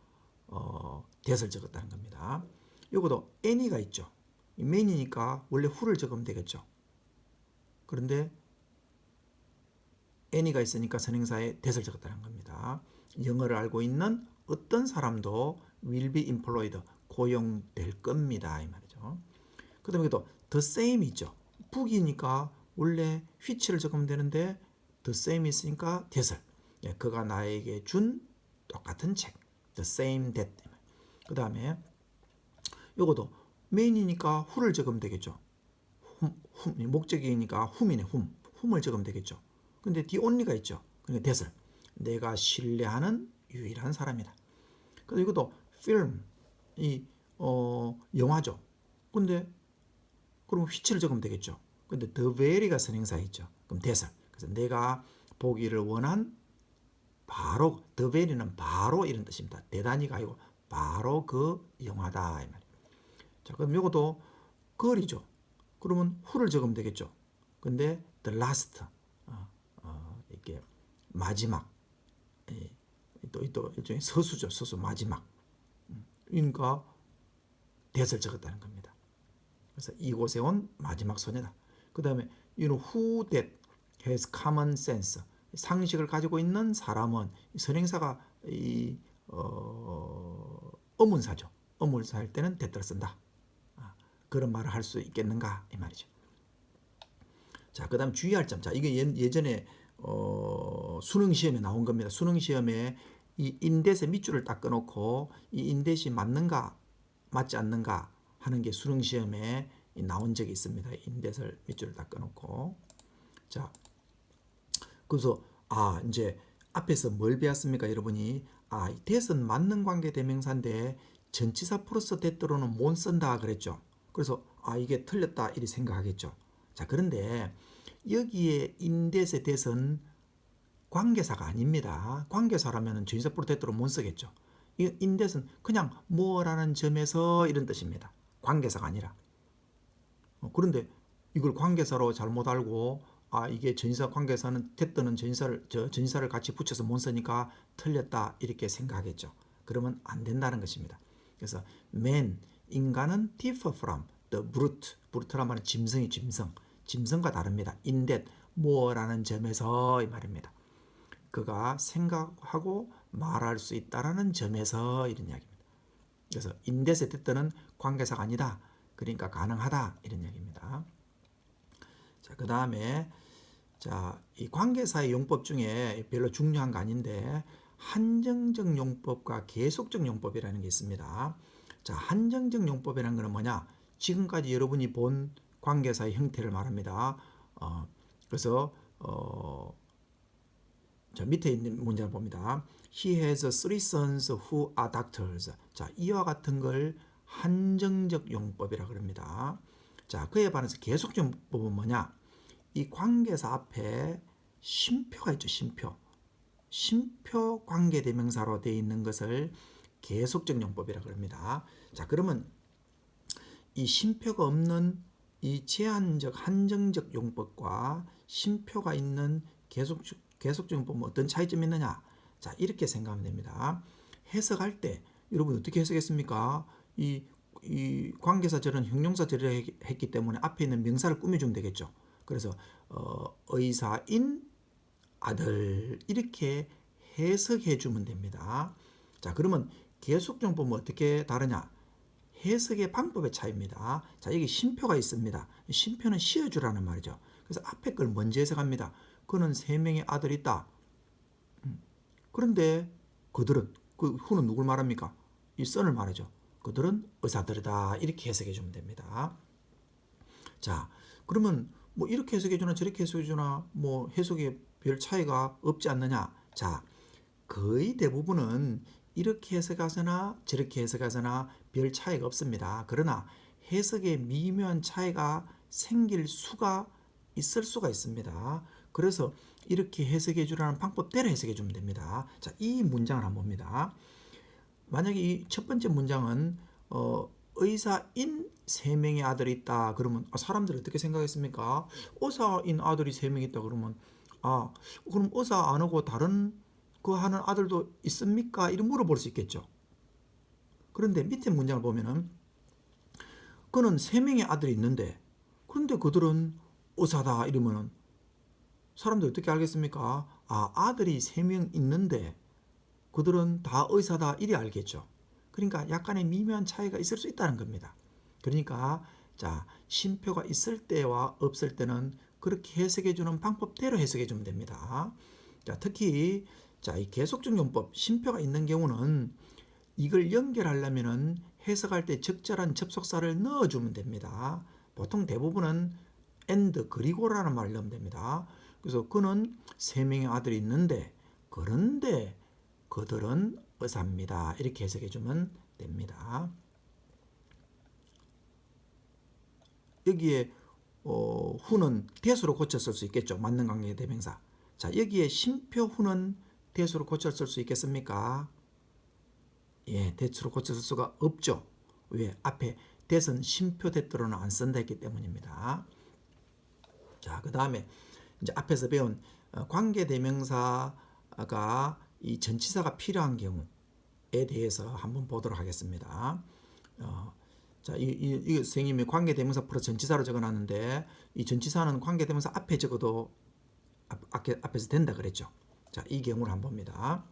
that을 적었다는 겁니다. 이것도 any가 있죠. main이니까 원래 who를 적으면 되겠죠. 그런데 any가 있으니까 선행사에 that을 적었다는 겁니다. 영어를 알고 있는 어떤 사람도 will be employed, 고용될 겁니다. 이 말이죠. 그다음에 또 the same 있죠. 북이니까 원래 which를 적으면 되는데 the same 있으니까 that을. 예, 그가 나에게 준 똑같은 책. the same that. 그다음에 요것도 main이니까 who를 적으면 되겠죠. 목적이니까 whom이네. whom을 적으면 되겠죠. 근데 the only가 있죠. 그러니까 that을. 내가 신뢰하는 유일한 사람이다. 그리고 이것도 film 이 영화죠. 근데 그럼 which를 적으면 되겠죠. 근데 the very가 선행사 있죠. 그럼 that을. 그래서 내가 보기를 원한 바로 the very는 바로 이런 뜻입니다. 대단히가 아니고 바로 그 영화다 이 말이에요. 자, 그럼 이것도 걸이죠. 그러면 who를 적으면 되겠죠. 근데 the last 이렇게 마지막 또 일종의 서수죠. 서수 마지막. 그러니까 that을 적었다는 겁니다. 그래서 이곳에 온 마지막 소녀다. 그 다음에 who that has common sense 상식을 가지고 있는 사람은 선행사가 어문사죠. 어문사 할 때는 that를 쓴다. 그런 말을 할 수 있겠는가 이 말이죠. 자, 그다음 주의할 점. 자, 이게 예전에 수능 시험에 나온 겁니다. 수능 시험에 이 인댓의 밑줄을 딱 끊어놓고 이 인댓이 맞는가 맞지 않는가 하는 게 수능 시험에 나온 적이 있습니다. 인댓을 밑줄을 딱 끊어놓고. 자, 그래서 이제 앞에서 뭘 배웠습니까, 여러분이? 이 that은 맞는 관계 대명사인데 전치사 플러스 that로는 못 쓴다 그랬죠. 그래서 이게 틀렸다 이리 생각하겠죠. 자, 그런데 여기에 in that의 that은 관계사가 아닙니다. 관계사라면 전치사 플러스 that로 못 쓰겠죠. 이 in that은 그냥 뭐라는 점에서 이런 뜻입니다. 관계사가 아니라. 그런데 이걸 관계사로 잘못 알고 이게 전치사 관계사는 that는 전치사를 같이 붙여서 못 쓰니까 틀렸다 이렇게 생각하겠죠. 그러면 안 된다는 것입니다. 그래서 man 인간은 differ from the brute. brute란 말은 짐승이 짐승과 다릅니다. in that 뭐라는 점에서 이 말입니다. 그가 생각하고 말할 수 있다라는 점에서 이런 이야기입니다. 그래서 in that의 that는 관계사가 아니다. 그러니까 가능하다 이런 이야기입니다. 자, 그 다음에 이 관계사의 용법 중에 별로 중요한 거 아닌데 한정적 용법과 계속적 용법이라는 게 있습니다. 자, 한정적 용법이라는 것은 뭐냐? 지금까지 여러분이 본 관계사의 형태를 말합니다. 그래서 자, 밑에 있는 문장을 봅니다. He has three sons who are doctors. 자, 이와 같은 걸 한정적 용법이라 그럽니다. 자, 그에 반해서 계속적 용법은 뭐냐? 이 관계사 앞에 쉼표가 있죠. 쉼표 관계대명사로 되어 있는 것을 계속적 용법이라 그럽니다. 자, 그러면 이 쉼표가 없는 이 제한적 한정적 용법과 쉼표가 있는 계속적 용법은 어떤 차이점이 있느냐? 자, 이렇게 생각하면 됩니다. 해석할 때 여러분 어떻게 해석했습니까? 이 관계사절은 형용사절을 했기 때문에 앞에 있는 명사를 꾸며주면 되겠죠. 그래서 의사인 아들 이렇게 해석해 주면 됩니다. 자, 그러면 계속적 보면 어떻게 다르냐? 해석의 방법의 차이입니다. 자, 여기 쉼표가 있습니다. 쉼표는 씌워주라는 말이죠. 그래서 앞에 걸 먼저 해석합니다. 그는 3명의 아들이 있다. 그런데 그들은 그 후는 누굴 말합니까? 이 son을 말하죠. 그들은 의사들이다. 이렇게 해석해 주면 됩니다. 자, 그러면 뭐 이렇게 해석해 주나 저렇게 해석해 주나 뭐 해석에 별 차이가 없지 않느냐? 자, 거의 대부분은 이렇게 해석하거나 저렇게 해석하거나 별 차이가 없습니다. 그러나 해석에 미묘한 차이가 생길 수가 있을 수가 있습니다. 그래서 이렇게 해석해 주라는 방법대로 해석해 주면 됩니다. 자, 이 문장을 한번 봅니다. 만약에 이 첫 번째 문장은 의사인 3명의 아들이 있다. 그러면 사람들이 어떻게 생각했습니까? 의사인 아들이 3명 있다. 그러면 그럼 의사 안 하고 다른 그 하는 아들도 있습니까? 이렇게 물어볼 수 있겠죠. 그런데 밑에 문장을 보면은 그는 3명의 아들이 있는데 그런데 그들은 의사다 이러면은 사람들이 어떻게 알겠습니까? 아들이 3명 있는데 그들은 다 의사다 이리 알겠죠. 그러니까 약간의 미묘한 차이가 있을 수 있다는 겁니다. 그러니까 자, 쉼표가 있을 때와 없을 때는 그렇게 해석해 주는 방법대로 해석해 주면 됩니다. 자, 특히 자, 이 계속적 용법 쉼표가 있는 경우는 이걸 연결하려면은 해석할 때 적절한 접속사를 넣어주면 됩니다. 보통 대부분은 and 그리고라는 말을 넣으면 됩니다. 그래서 그는 세 명의 아들이 있는데 그런데 그들은 의사입니다. 이렇게 해석해 주면 됩니다. 여기에 후는 대수로 고쳐 쓸 수 있겠죠. 맞는 관계 대명사. 자, 여기에 쉼표 후는 대수로 고쳐 쓸 수 있겠습니까? 예, 대수로 고쳐 쓸 수가 없죠. 왜? 앞에 대선 쉼표 대표로는 안 쓴다 했기 때문입니다. 자, 그 다음에 이제 앞에서 배운 관계 대명사가 이 전치사가 필요한 경우에 대해서 한번 보도록 하겠습니다. 자, 이 선생님이 관계대명사 플러스 전치사로 적어놨는데 이 전치사는 관계대명사 앞에 적어도 앞에서 된다 그랬죠. 자, 이 경우를 한번 봅니다.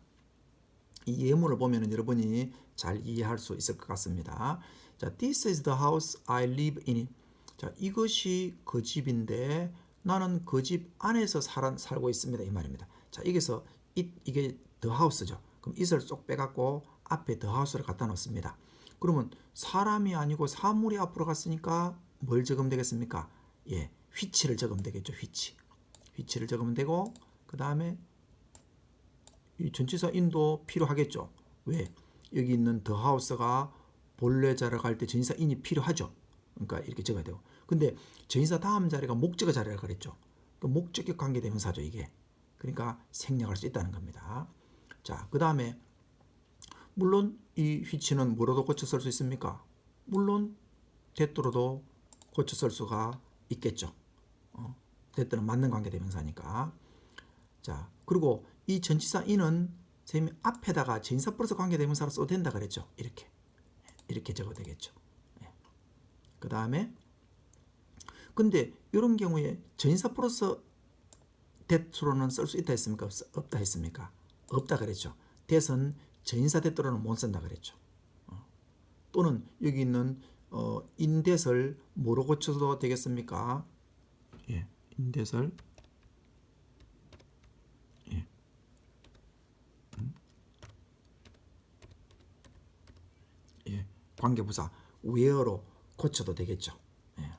이 예문을 보면 여러분이 잘 이해할 수 있을 것 같습니다. 자, This is the house I live in it. 자, 이것이 그 집인데 나는 그 집 안에서 살고 있습니다. 이 말입니다. 자, 여기서 이게 the house죠. 그럼 it을 쏙 빼갖고 앞에 the house를 갖다 놓습니다. 그러면 사람이 아니고 사물이 앞으로 갔으니까 뭘 적으면 되겠습니까? 예, which를 적으면 되겠죠. which를 적으면 되고 그 다음에 이 전치사 in도 필요하겠죠. 왜? 여기 있는 the house가 본래 자리에 갈 때 전치사 in이 필요하죠. 그러니까 이렇게 적어야 되고. 근데 전치사 다음 자리가 목적어 자리라 그랬죠. 그 목적격 관계대명사죠, 이게. 그러니까 생략할 수 있다는 겁니다. 자, 그 다음에 물론 이 which는 뭐로도 고쳐 쓸 수 있습니까? 물론 대또로도 고쳐 쓸 수가 있겠죠. 대또는 맞는 관계대명사니까. 자, 그리고 이 전치사 in은 선생님이 앞에다가 전치사 플러스 관계대명사로 써도 된다 그랬죠. 이렇게 적어도 되겠죠. 그 다음에 근데 이런 경우에 전치사 플러스 대또로는 쓸 수 있다 했습니까? 없다 했습니까? 없다 그랬죠. 대선 전치사 대또로는 못 쓴다 그랬죠. 또는 여기 있는 인댓을 뭐로 고쳐도 되겠습니까? 예, 인댓을 예. 예, 관계부사 where로 고쳐도 되겠죠. 예.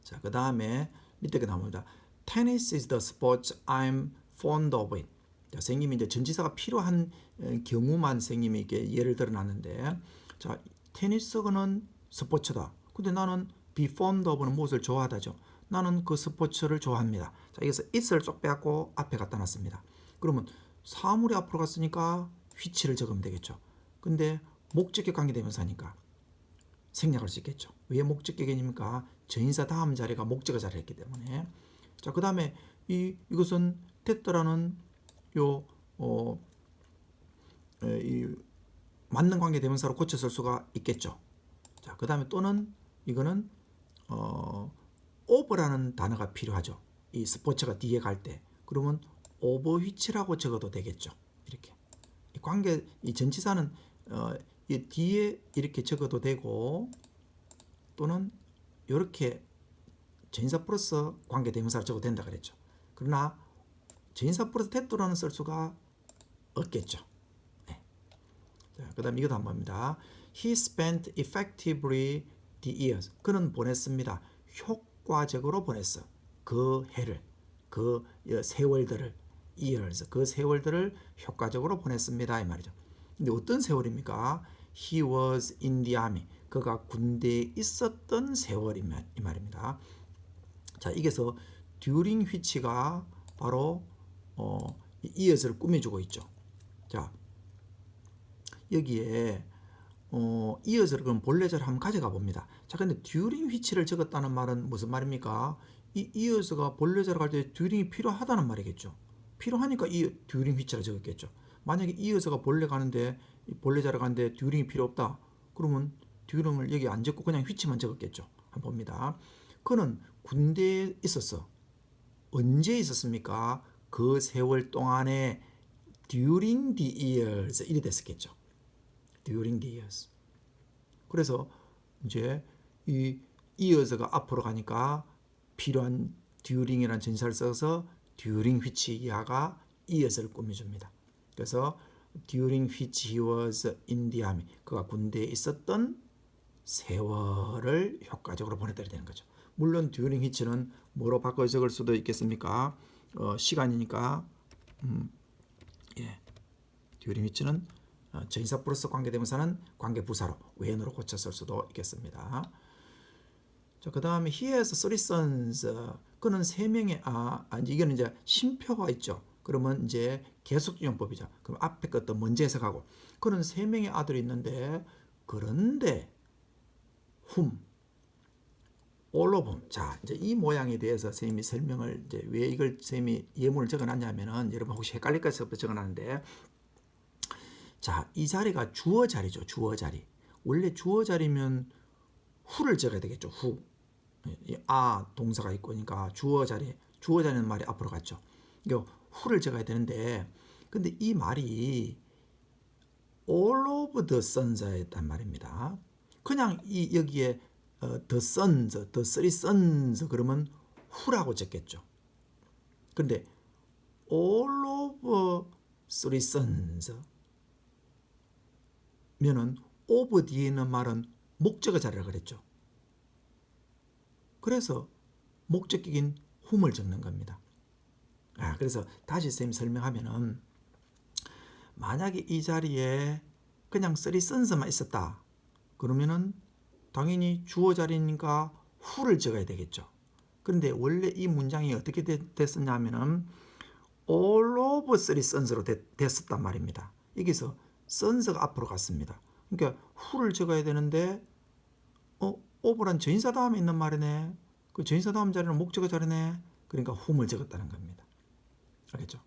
자, 그 다음에 밑에 그 나옵니다. Tennis is the sport I'm fond of it. 자, 선생님이 이제 전치사가 필요한 경우만 선생님이 이렇게 예를 들어놨는데, 자, 테니스는 스포츠다. 근데 나는 be fond of는 무엇을 좋아하다죠. 나는 그 스포츠를 좋아합니다. 자, 여기서 it을 쏙 빼갖고 앞에 갖다 놨습니다. 그러면 사물이 앞으로 갔으니까 which를 적으면 되겠죠. 근데 목적격 관계대명사니까 생략할 수 있겠죠. 왜 목적격입니까? 전치사 다음 자리가 목적어 자리였기 때문에. 자, 그 다음에 이것은 됐더라는 이 맞는 관계 대명사로 고쳐 쓸 수가 있겠죠. 자, 그 다음에 또는 이거는 over라는 단어가 필요하죠. 이 스포츠가 뒤에 갈 때. 그러면 over which라고 적어도 되겠죠. 이렇게. 이 전치사는 이 뒤에 이렇게 적어도 되고 또는 이렇게 전치사 플러스 관계 대명사를 적어도 된다 그랬죠. 그러나 전치사 플러스 대또라는 쓸 수가 없겠죠. 네. 자, 그다음 이것도 한번 봅니다. He spent effectively the years. 그는 보냈습니다. 효과적으로 보냈어. 그 해를, 그 세월들을, years, 그 세월들을 효과적으로 보냈습니다. 이 말이죠. 근데 어떤 세월입니까? He was in the army. 그가 군대에 있었던 세월 이 말입니다. 자, 여기서 during which가 바로 years를 꾸며주고 있죠. 자, 여기에 years를 그럼 본래자를 한번 가져가 봅니다. 자, 근데 during which를 적었다는 말은 무슨 말입니까? 이 years가 본래자로 갈 때 during이 필요하다는 말이겠죠. 필요하니까 이 during which를 적었겠죠. 만약에 years가 본래 가는데 본래자로 가는데 during이 필요 없다. 그러면 during을 여기 안 적고 그냥 which만 적었겠죠. 한번 봅니다. 그는 군대에 있었어. 언제 있었습니까? 그 세월 동안에 during the years 이리 됐었겠죠. during the years. 그래서 이제 이 이어서가 앞으로 가니까 필요한 during이라는 전치사를 써서 during which 이하가 이어서를 꾸며줍니다. 그래서 during which he was in the army, 그가 군대에 있었던 세월을 효과적으로 보냈다 되는 거죠. 물론 during which는 뭐로 바꿔 적을 수도 있겠습니까? 시간이니까 예. during which는 전치사 플러스 관계대명사는 관계부사로 when으로 고쳐 쓸 수도 있겠습니다. 자, 그 다음에 he has three sons. 그는 세 명의 이거는 이제 쉼표가 있죠. 그러면 이제 계속용법이죠. 그럼 앞에 것도 먼저 해석하고, 그는 세 명의 아들이 있는데, 그런데 whom, all of them. 자, 이제 이 모양에 대해서 선생님이 설명을, 이제 왜 이걸 선생님이 예문을 적어놨냐면은, 여러분 혹시 헷갈릴까 해서부터 적어놨는데, 자, 이 자리가 주어 자리죠. 주어 자리. 원래 주어 자리면 who를 적어야 되겠죠. who. 동사가 있고, 그러니까 주어 자리는 말이 앞으로 갔죠. 그러니까 who를 적어야 되는데, 근데 이 말이 all of the sons였단 말입니다. 그냥 여기에 the sons, the three sons 그러면 who라고 적겠죠. 근데 all of three sons 면은 of 뒤에 있는 말은 목적어 자리라 그랬죠. 그래서 목적격인 whom을 적는 겁니다. 그래서 다시 쌤 설명하면은, 만약에 이 자리에 그냥 three sons만 있었다 그러면은 당연히 주어 자리니까 who를 적어야 되겠죠. 그런데 원래 이 문장이 어떻게 됐었냐면은 all of three sons로 됐었단 말입니다. 여기서 sons가 앞으로 갔습니다. 그러니까 who를 적어야 되는데 of란 전치사 다음에 있는 말이네. 그 전치사 다음 자리는 목적어 자리네. 그러니까 whom을 적었다는 겁니다. 알겠죠?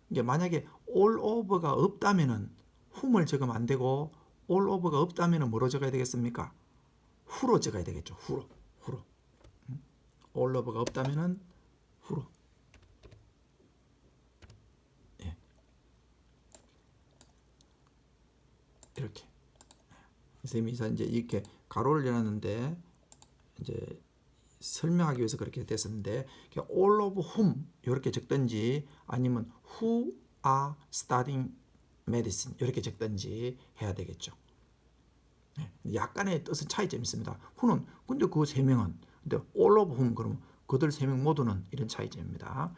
이게 만약에 all over가 없다면은 whom을 적으면 안 되고, all over가 없다면은 뭐로 적어야 되겠습니까? who로 적어야 되겠죠. who로. all over가 없다면은 who로. 예. 이렇게. 선생님이 이제 이렇게 가로를 열었는데 이제 설명하기 위해서 그렇게 됐었는데, all of whom 이렇게 적든지 아니면 who are studying medicine 이렇게 적든지 해야 되겠죠. 약간의 뜻은 차이점이 있습니다. who는 근데 그 세 명은, 근데 all of whom 그러면 그들 세 명 모두는, 이런 차이점입니다.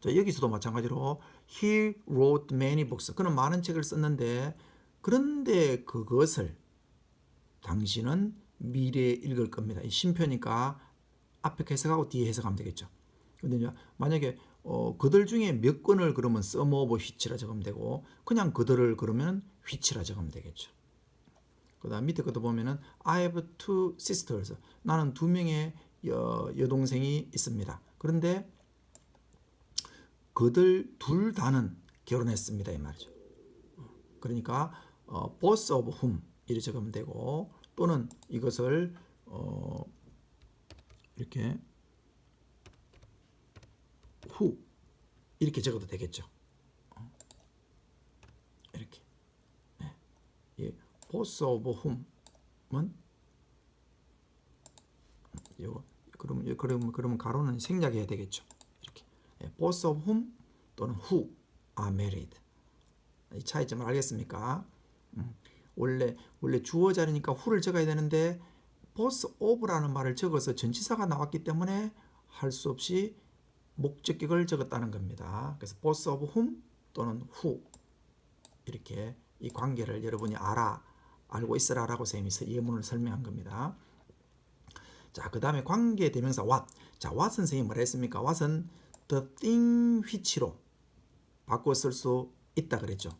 자, 여기서도 마찬가지로 he wrote many books. 그는 많은 책을 썼는데, 그런데 그것을 당신은 미래에 읽을 겁니다. 이 쉼표니까 앞에 해석하고 뒤에 해석하면 되겠죠. 근데 만약에 그들 중에 몇 권을 그러면 some of which라 적으면 되고, 그냥 그들을 그러면 which라 적으면 되겠죠. 그 다음 밑에 것도 보면은 I have two sisters. 나는 두 명의 여동생이 있습니다. 그런데 그들 둘 다는 결혼했습니다. 이 말이죠. 그러니까 both of whom 이렇게 적으면 되고, 또는 이것을 이렇게 who 이렇게 적어도 되겠죠. 이렇게. 예. both of whom은 그러면 가로는 생략해야 되겠죠. 이렇게. both of whom 또는 who are married. 이 차이점을 알겠습니까? 원래 주어 자리니까 who를 적어야 되는데 both of라는 말을 적어서 전치사가 나왔기 때문에 할 수 없이 목적격을 적었다는 겁니다. 그래서 both of whom 또는 who 이렇게 이 관계를 여러분이 알고 있으라라고 선생님이 예문을 설명한 겁니다. 자, 그 다음에 관계 대명사 what. 자, what은 선생님이 뭐라 했습니까? what은 the thing which로 바꿔 쓸 수 있다 그랬죠.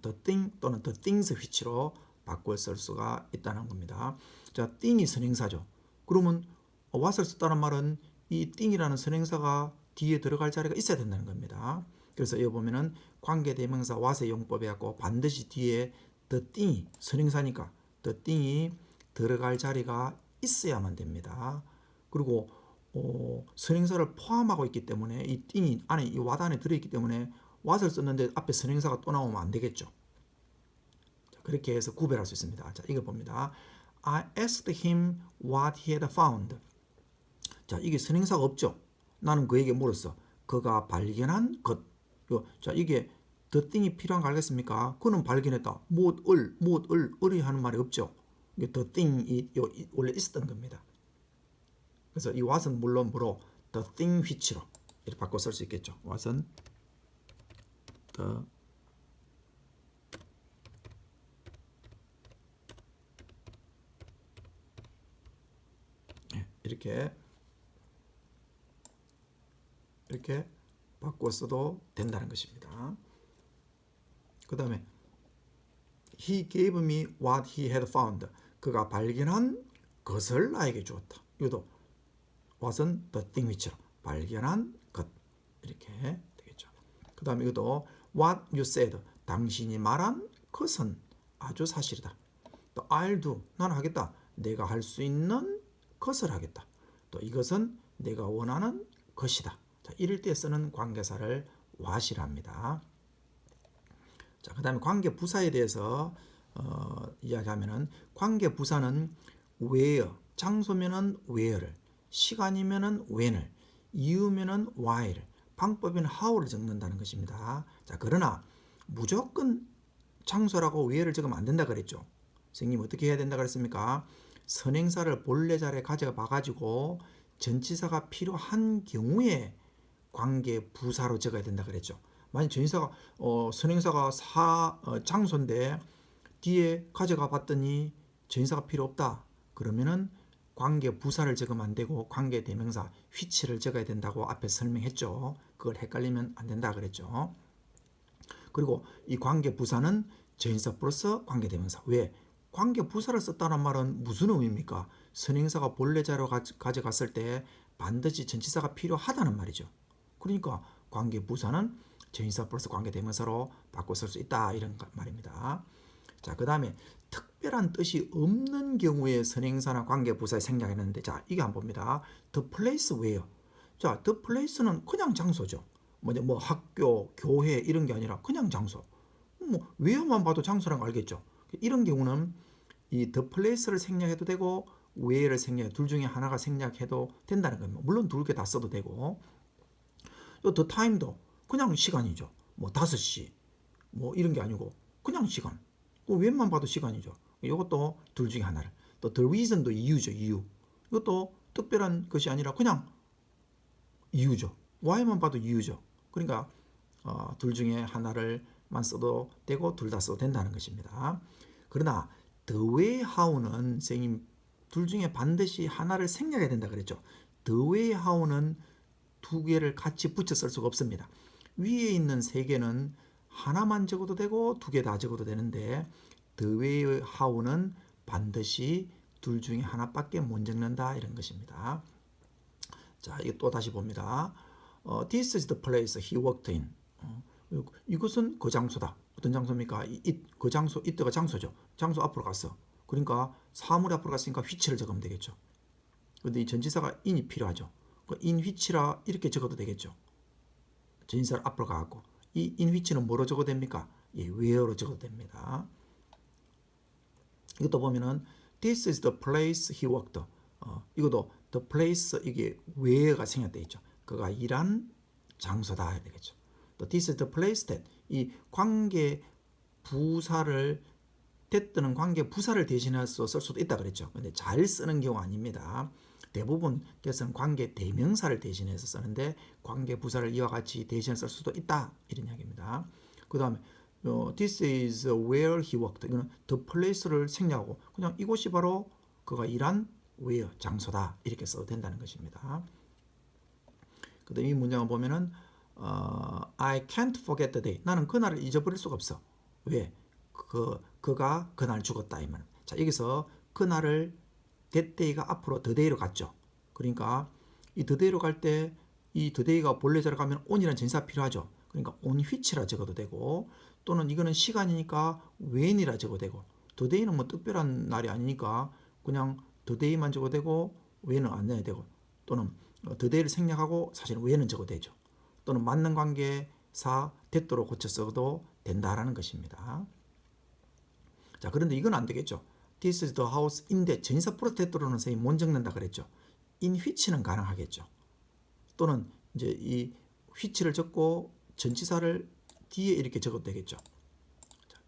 the thing 또는 the things which로 바꿔 쓸 수가 있다는 겁니다. 자, thing이 선행사죠. 그러면 what을 썼다는 말은 이 thing이라는 선행사가 뒤에 들어갈 자리가 있어야 된다는 겁니다. 그래서 여기 보면은 관계 대명사 what의 용법에 갖고 반드시 뒤에 the thing이 선행사니까 the thing이 들어갈 자리가 있어야만 됩니다. 그리고 선행사를 포함하고 있기 때문에 이 thing이 안에 이 what 안에 들어있기 때문에 what을 썼는데 앞에 선행사가 또 나오면 안 되겠죠. 자, 그렇게 해서 구별할 수 있습니다. 자, 이거 봅니다. I asked him what he had found. 자, 이게 선행사가 없죠. 나는 그에게 물었어. 그가 발견한 것. 자, 이게 the thing이 필요한 거 알겠습니까? 그는 발견했다. 을이 하는 말이 없죠. 이게 the thing이 원래 있었던 겁니다. 그래서 이 what은 물론 뭐로 the thing which로 이렇게 바꿔 쓸 수 있겠죠. what은 the 이렇게 바꿔 써도 된다는 것입니다. 그 다음에 He gave me what he had found. 그가 발견한 것을 나에게 주었다. 이것도 what은 the thing which로 발견한 것 이렇게 되겠죠. 그 다음에 이것도 what you said. 당신이 말한 것은 아주 사실이다. 또 I'll do. 나는 하겠다. 내가 할 수 있는 것을 하겠다. 또 이것은 내가 원하는 것이다. 자, 이럴 때 쓰는 관계사를 what이라 합니다. 자, 그 다음에 관계 부사에 대해서 이야기하면은 관계 부사는 where, 장소면은 where를, 시간이면은 when을, 이유면은 why를, 방법에는 how를 적는다는 것입니다. 자, 그러나 무조건 장소라고 where를 적으면 안 된다 그랬죠. 선생님 어떻게 해야 된다 그랬습니까? 선행사를 본래 자리에 가져가 봐가지고 전치사가 필요한 경우에 관계 부사로 적어야 된다 그랬죠. 만약 전치사가 선행사가 장소인데 뒤에 가져가 봤더니 전치사가 필요 없다. 그러면은 관계 부사를 적으면 안 되고 관계 대명사 which를 적어야 된다고 앞에 설명했죠. 그걸 헷갈리면 안 된다 그랬죠. 그리고 이 관계 부사는 전치사 플러스 관계 대명사. 왜? 관계 부사를 썼다는 말은 무슨 의미입니까? 선행사가 본래 자리로 가져갔을 때 반드시 전치사가 필요하다는 말이죠. 그러니까 관계 부사는 전치사 플러스 관계 대명사로 바꿔 쓸 수 있다 이런 말입니다. 자, 그 다음에 특별한 뜻이 없는 경우에 선행사나 관계 부사에 생략했는데, 자, 이게 한번 봅니다. The place where. 자, the place는 그냥 장소죠. 뭐 학교, 교회 이런 게 아니라 그냥 장소. 뭐 where만 봐도 장소라는 거 알겠죠. 이런 경우는 이 the place를 생략해도 되고 where를 생략해 둘 중에 하나가 생략해도 된다는 겁니다. 물론 둘 개 다 써도 되고. 또 the time도 그냥 시간이죠. 뭐 5시 뭐 이런 게 아니고 그냥 시간. when만 봐도 시간이죠. 이것도 둘 중에 하나를. 또 the reason도 이유죠. 이유. 이것도 특별한 것이 아니라 그냥 이유죠. why만 봐도 이유죠. 그러니까 둘 중에 하나를만 써도 되고 둘 다 써도 된다는 것입니다. 그러나 the way how는 선생님 둘 중에 반드시 하나를 생략해야 된다 그랬죠. the way how는 두 개를 같이 붙여 쓸 수가 없습니다. 위에 있는 세 개는 하나만 적어도 되고 두 개 다 적어도 되는데 the way how는 반드시 둘 중에 하나밖에 못 적는다 이런 것입니다. 자, 이거 또 다시 봅니다. This is the place he worked in. 이것은 그 장소다. 어떤 장소입니까? 그 장소, 이때가 장소죠. 장소 앞으로 갔어. 그러니까 사물이 앞으로 갔으니까 which를 적으면 되겠죠. 근데 이 전치사가 in이 필요하죠. in which라 이렇게 적어도 되겠죠. 전치사를 앞으로 가고 이 in which는 뭐로 적어도 됩니까? 예, where로 적어도 됩니다. 이것도 보면은 this is the place he worked. 이것도 the place 이게 where가 생략되어 있죠. 그가 일한 장소다 해야 되겠죠. 또 this is the place that 이 관계 부사를 됐든 관계 부사를 대신해서 쓸 수도 있다 그랬죠. 근데 잘 쓰는 경우 아닙니다. 대부분 그래서 관계 대명사를 대신해서 쓰는데 관계 부사를 이와 같이 대신해서 쓸 수도 있다 이런 이야기입니다. 그 다음에 this is where he worked. 이거는 the place를 생략하고 그냥 이곳이 바로 그가 일한 where 장소다 이렇게 써도 된다는 것입니다. 그 다음에 이 문장을 보면은 I can't forget the day. 나는 그날을 잊어버릴 수가 없어. 왜? 그가 그날 죽었다 이 말. 자, 여기서 그날을 that day가 앞으로 the day로 갔죠. 그러니까 이 the day로 갈 때 이 the day가 본래 자리로 가면 on이라는 전치사 필요하죠. 그러니까 on which라 적어도 되고 또는 이거는 시간이니까 when이라 적어도 되고 the day는 뭐 특별한 날이 아니니까 그냥 the day만 적어도 되고 when은 안 내야 되고 또는 the day를 생략하고 사실은 when은 적어도 되죠. 또는 맞는 관계사 that로 고쳐 써도 된다라는 것입니다. 자, 그런데 이건 안 되겠죠. This is the house인데 전치사 플러스 that로는 선생님 못 적는다 그랬죠. in which는 가능하겠죠. 또는 이제 이 which를 적고 전치사를 뒤에 이렇게 적어도 되겠죠.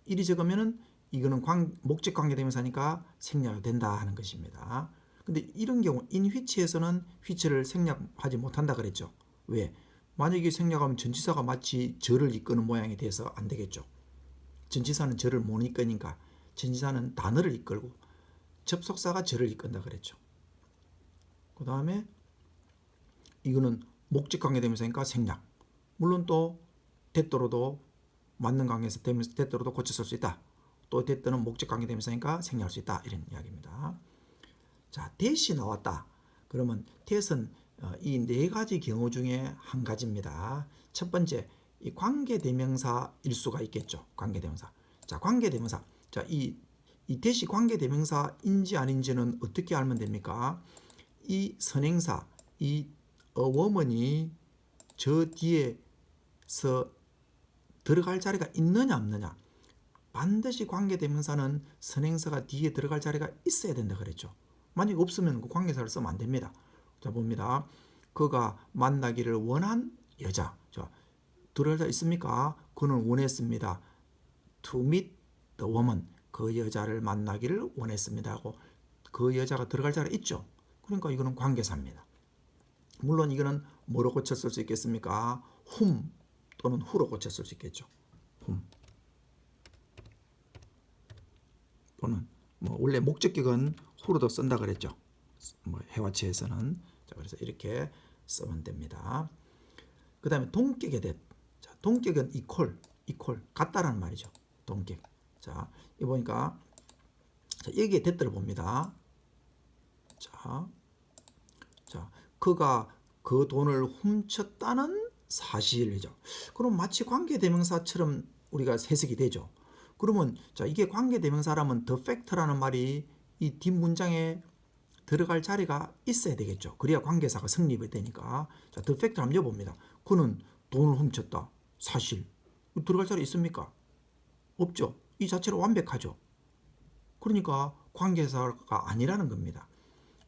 이리 적으면은 이거는 목적 관계대명사니까 생략이 된다 하는 것입니다. 근데 이런 경우 in which에서는 which를 생략하지 못한다 그랬죠. 왜? 만약에 생략하면 전치사가 마치 저를 이끄는 모양이 돼서 안 되겠죠. 전치사는 저를 못 이끄니까 전치사는 단어를 이끌고 접속사가 저를 이끈다 그랬죠. 그 다음에 이거는 목적 관계대명사니까 생략. 물론 또 that로도 맞는 관계에서 that로도 고쳐 쓸 수 있다. 또 that는 목적 관계대명사니까 생략할 수 있다. 이런 이야기입니다. 자, that이 나왔다. 그러면 that은 이 네 가지 경우 중에 한 가지입니다. 첫 번째, 이 관계대명사일 수가 있겠죠. 관계대명사. 자, 관계대명사. 자, 이 that이 관계대명사인지 아닌지는 어떻게 알면 됩니까? 이 선행사, 이 a woman이 저 뒤에서 들어갈 자리가 있느냐 없느냐. 반드시 관계대명사는 선행사가 뒤에 들어갈 자리가 있어야 된다 그랬죠. 만약 없으면 그 관계사를 쓰면 안 됩니다. 자, 봅니다. 그가 만나기를 원한 여자. 자, 들어갈 자리 있습니까? 그는 원했습니다. To meet the woman. 그 여자를 만나기를 원했습니다 하고 그 여자가 들어갈 자리가 있죠. 그러니까 이거는 관계사입니다. 물론 이거는 뭐로 고쳤을 수 있겠습니까? whom 또는 who로 고쳤을 수 있겠죠. whom. 또는 뭐 원래 목적격은 who로도 쓴다 그랬죠. 뭐 해와체에서는. 자, 그래서 이렇게 쓰면 됩니다. 그다음에 동격의 that. 자, 동격은 equal 같다라는 말이죠. 동격. 자, 이 보니까 자, 여기에 that를 봅니다. 자, 그가 그 돈을 훔쳤다는 사실이죠. 그럼 마치 관계대명사처럼 우리가 해석이 되죠. 그러면 자, 이게 관계대명사라면 the fact라는 말이 이 뒷문장에 들어갈 자리가 있어야 되겠죠. 그래야 관계사가 성립이 되니까. 자, the fact를 한번 여봅니다. 그는 돈을 훔쳤다. 사실. 들어갈 자리 있습니까? 없죠. 이 자체로 완벽하죠. 그러니까 관계사가 아니라는 겁니다.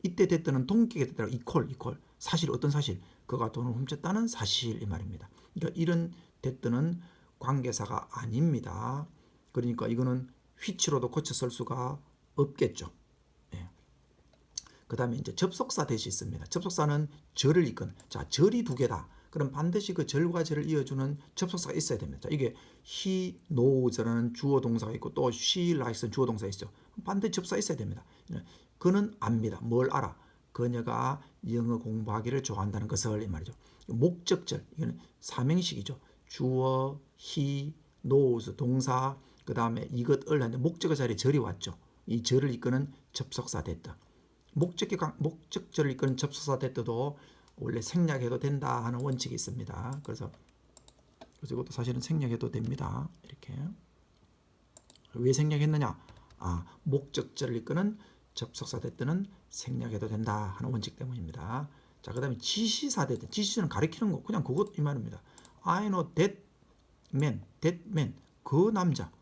이때 됐다는 동격에 됐다 equal 사실 어떤 사실 그가 돈을 훔쳤다는 사실 이 말입니다. 그러니까 이런 됐다는 관계사가 아닙니다. 그러니까 이거는 which로도 고쳐 쓸 수가 없겠죠. 예. 그 다음에 이제 접속사 대시 있습니다. 접속사는 절을 이끈. 자, 절이 두 개다. 그럼 반드시 그 절과 절을 이어주는 접속사가 있어야 됩니다. 자, 이게 he knows라는 주어 동사가 있고 또 she likes는 주어 동사가 있죠. 반드시 접속사 있어야 됩니다. 그는 압니다. 뭘 알아? 그녀가 영어 공부하기를 좋아한다는 것을 이 말이죠. 목적절 이거는 삼행식이죠. 주어, he, knows 동사 그 다음에 이것을 하는데 목적어 자리에 절이 왔죠. 이 절을 이끄는 접속사 됐다. 목적절을 이끄는 접속사 됐다도 원래 생략해도 된다 하는 원칙이 있습니다. 그래서 이것도 사실은 생략해도 됩니다. 이렇게 왜 생략했느냐? 목적절을 이끄는 접속사 됐다는 생략해도 된다 하는 원칙 때문입니다. 자, 그다음에 지시사 됐다. 지시는 가리키는 거 그냥 그것 이 말입니다. I know that man, 그 남자.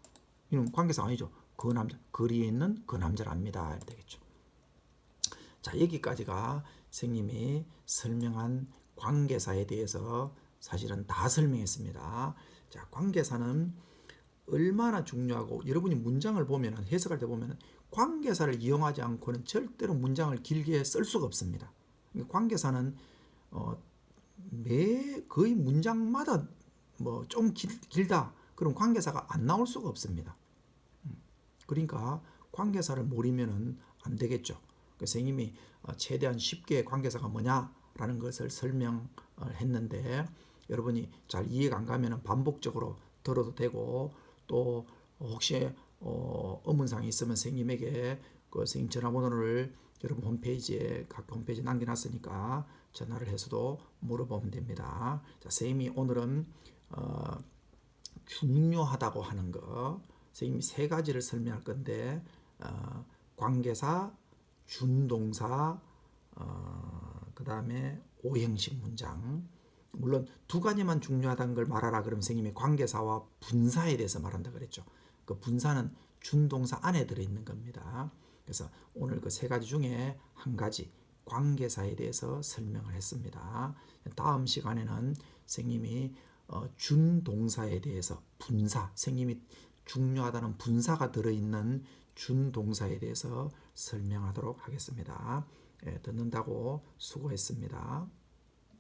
이건 관계사 아니죠. 그 남자, 거리에 있는 그 남자를 압니다. 이렇게 되겠죠. 자, 여기까지가 선생님이 설명한 관계사에 대해서 사실은 다 설명했습니다. 자, 관계사는 얼마나 중요하고 여러분이 문장을 보면 해석할 때 보면 관계사를 이용하지 않고는 절대로 문장을 길게 쓸 수가 없습니다. 관계사는 거의 문장마다 뭐 좀 길다 그럼 관계사가 안 나올 수가 없습니다. 그러니까 관계사를 모르면은 안 되겠죠. 선생님이 최대한 쉽게 관계사가 뭐냐라는 것을 설명을 했는데 여러분이 잘 이해가 안 가면은 반복적으로 들어도 되고 또 혹시 의문사항이 있으면 선생님에게 그 선생님 전화번호를 여러분 홈페이지에 각 홈페이지에 남겨놨으니까 전화를 해서도 물어보면 됩니다. 자, 선생님이 오늘은 중요하다고 하는 거 선생님이 세 가지를 설명할 건데 관계사, 준동사, 그 다음에 오형식 문장. 물론 두 가지만 중요하다는 걸 말하라 그러면 선생님이 관계사와 분사에 대해서 말한다 그랬죠. 그 분사는 준동사 안에 들어있는 겁니다. 그래서 오늘 그 세 가지 중에 한 가지 관계사에 대해서 설명을 했습니다. 다음 시간에는 선생님이 준동사에 대해서 분사, 선생님이 중요하다는 분사가 들어있는 준동사에 대해서 설명하도록 하겠습니다. 듣는다고 수고했습니다.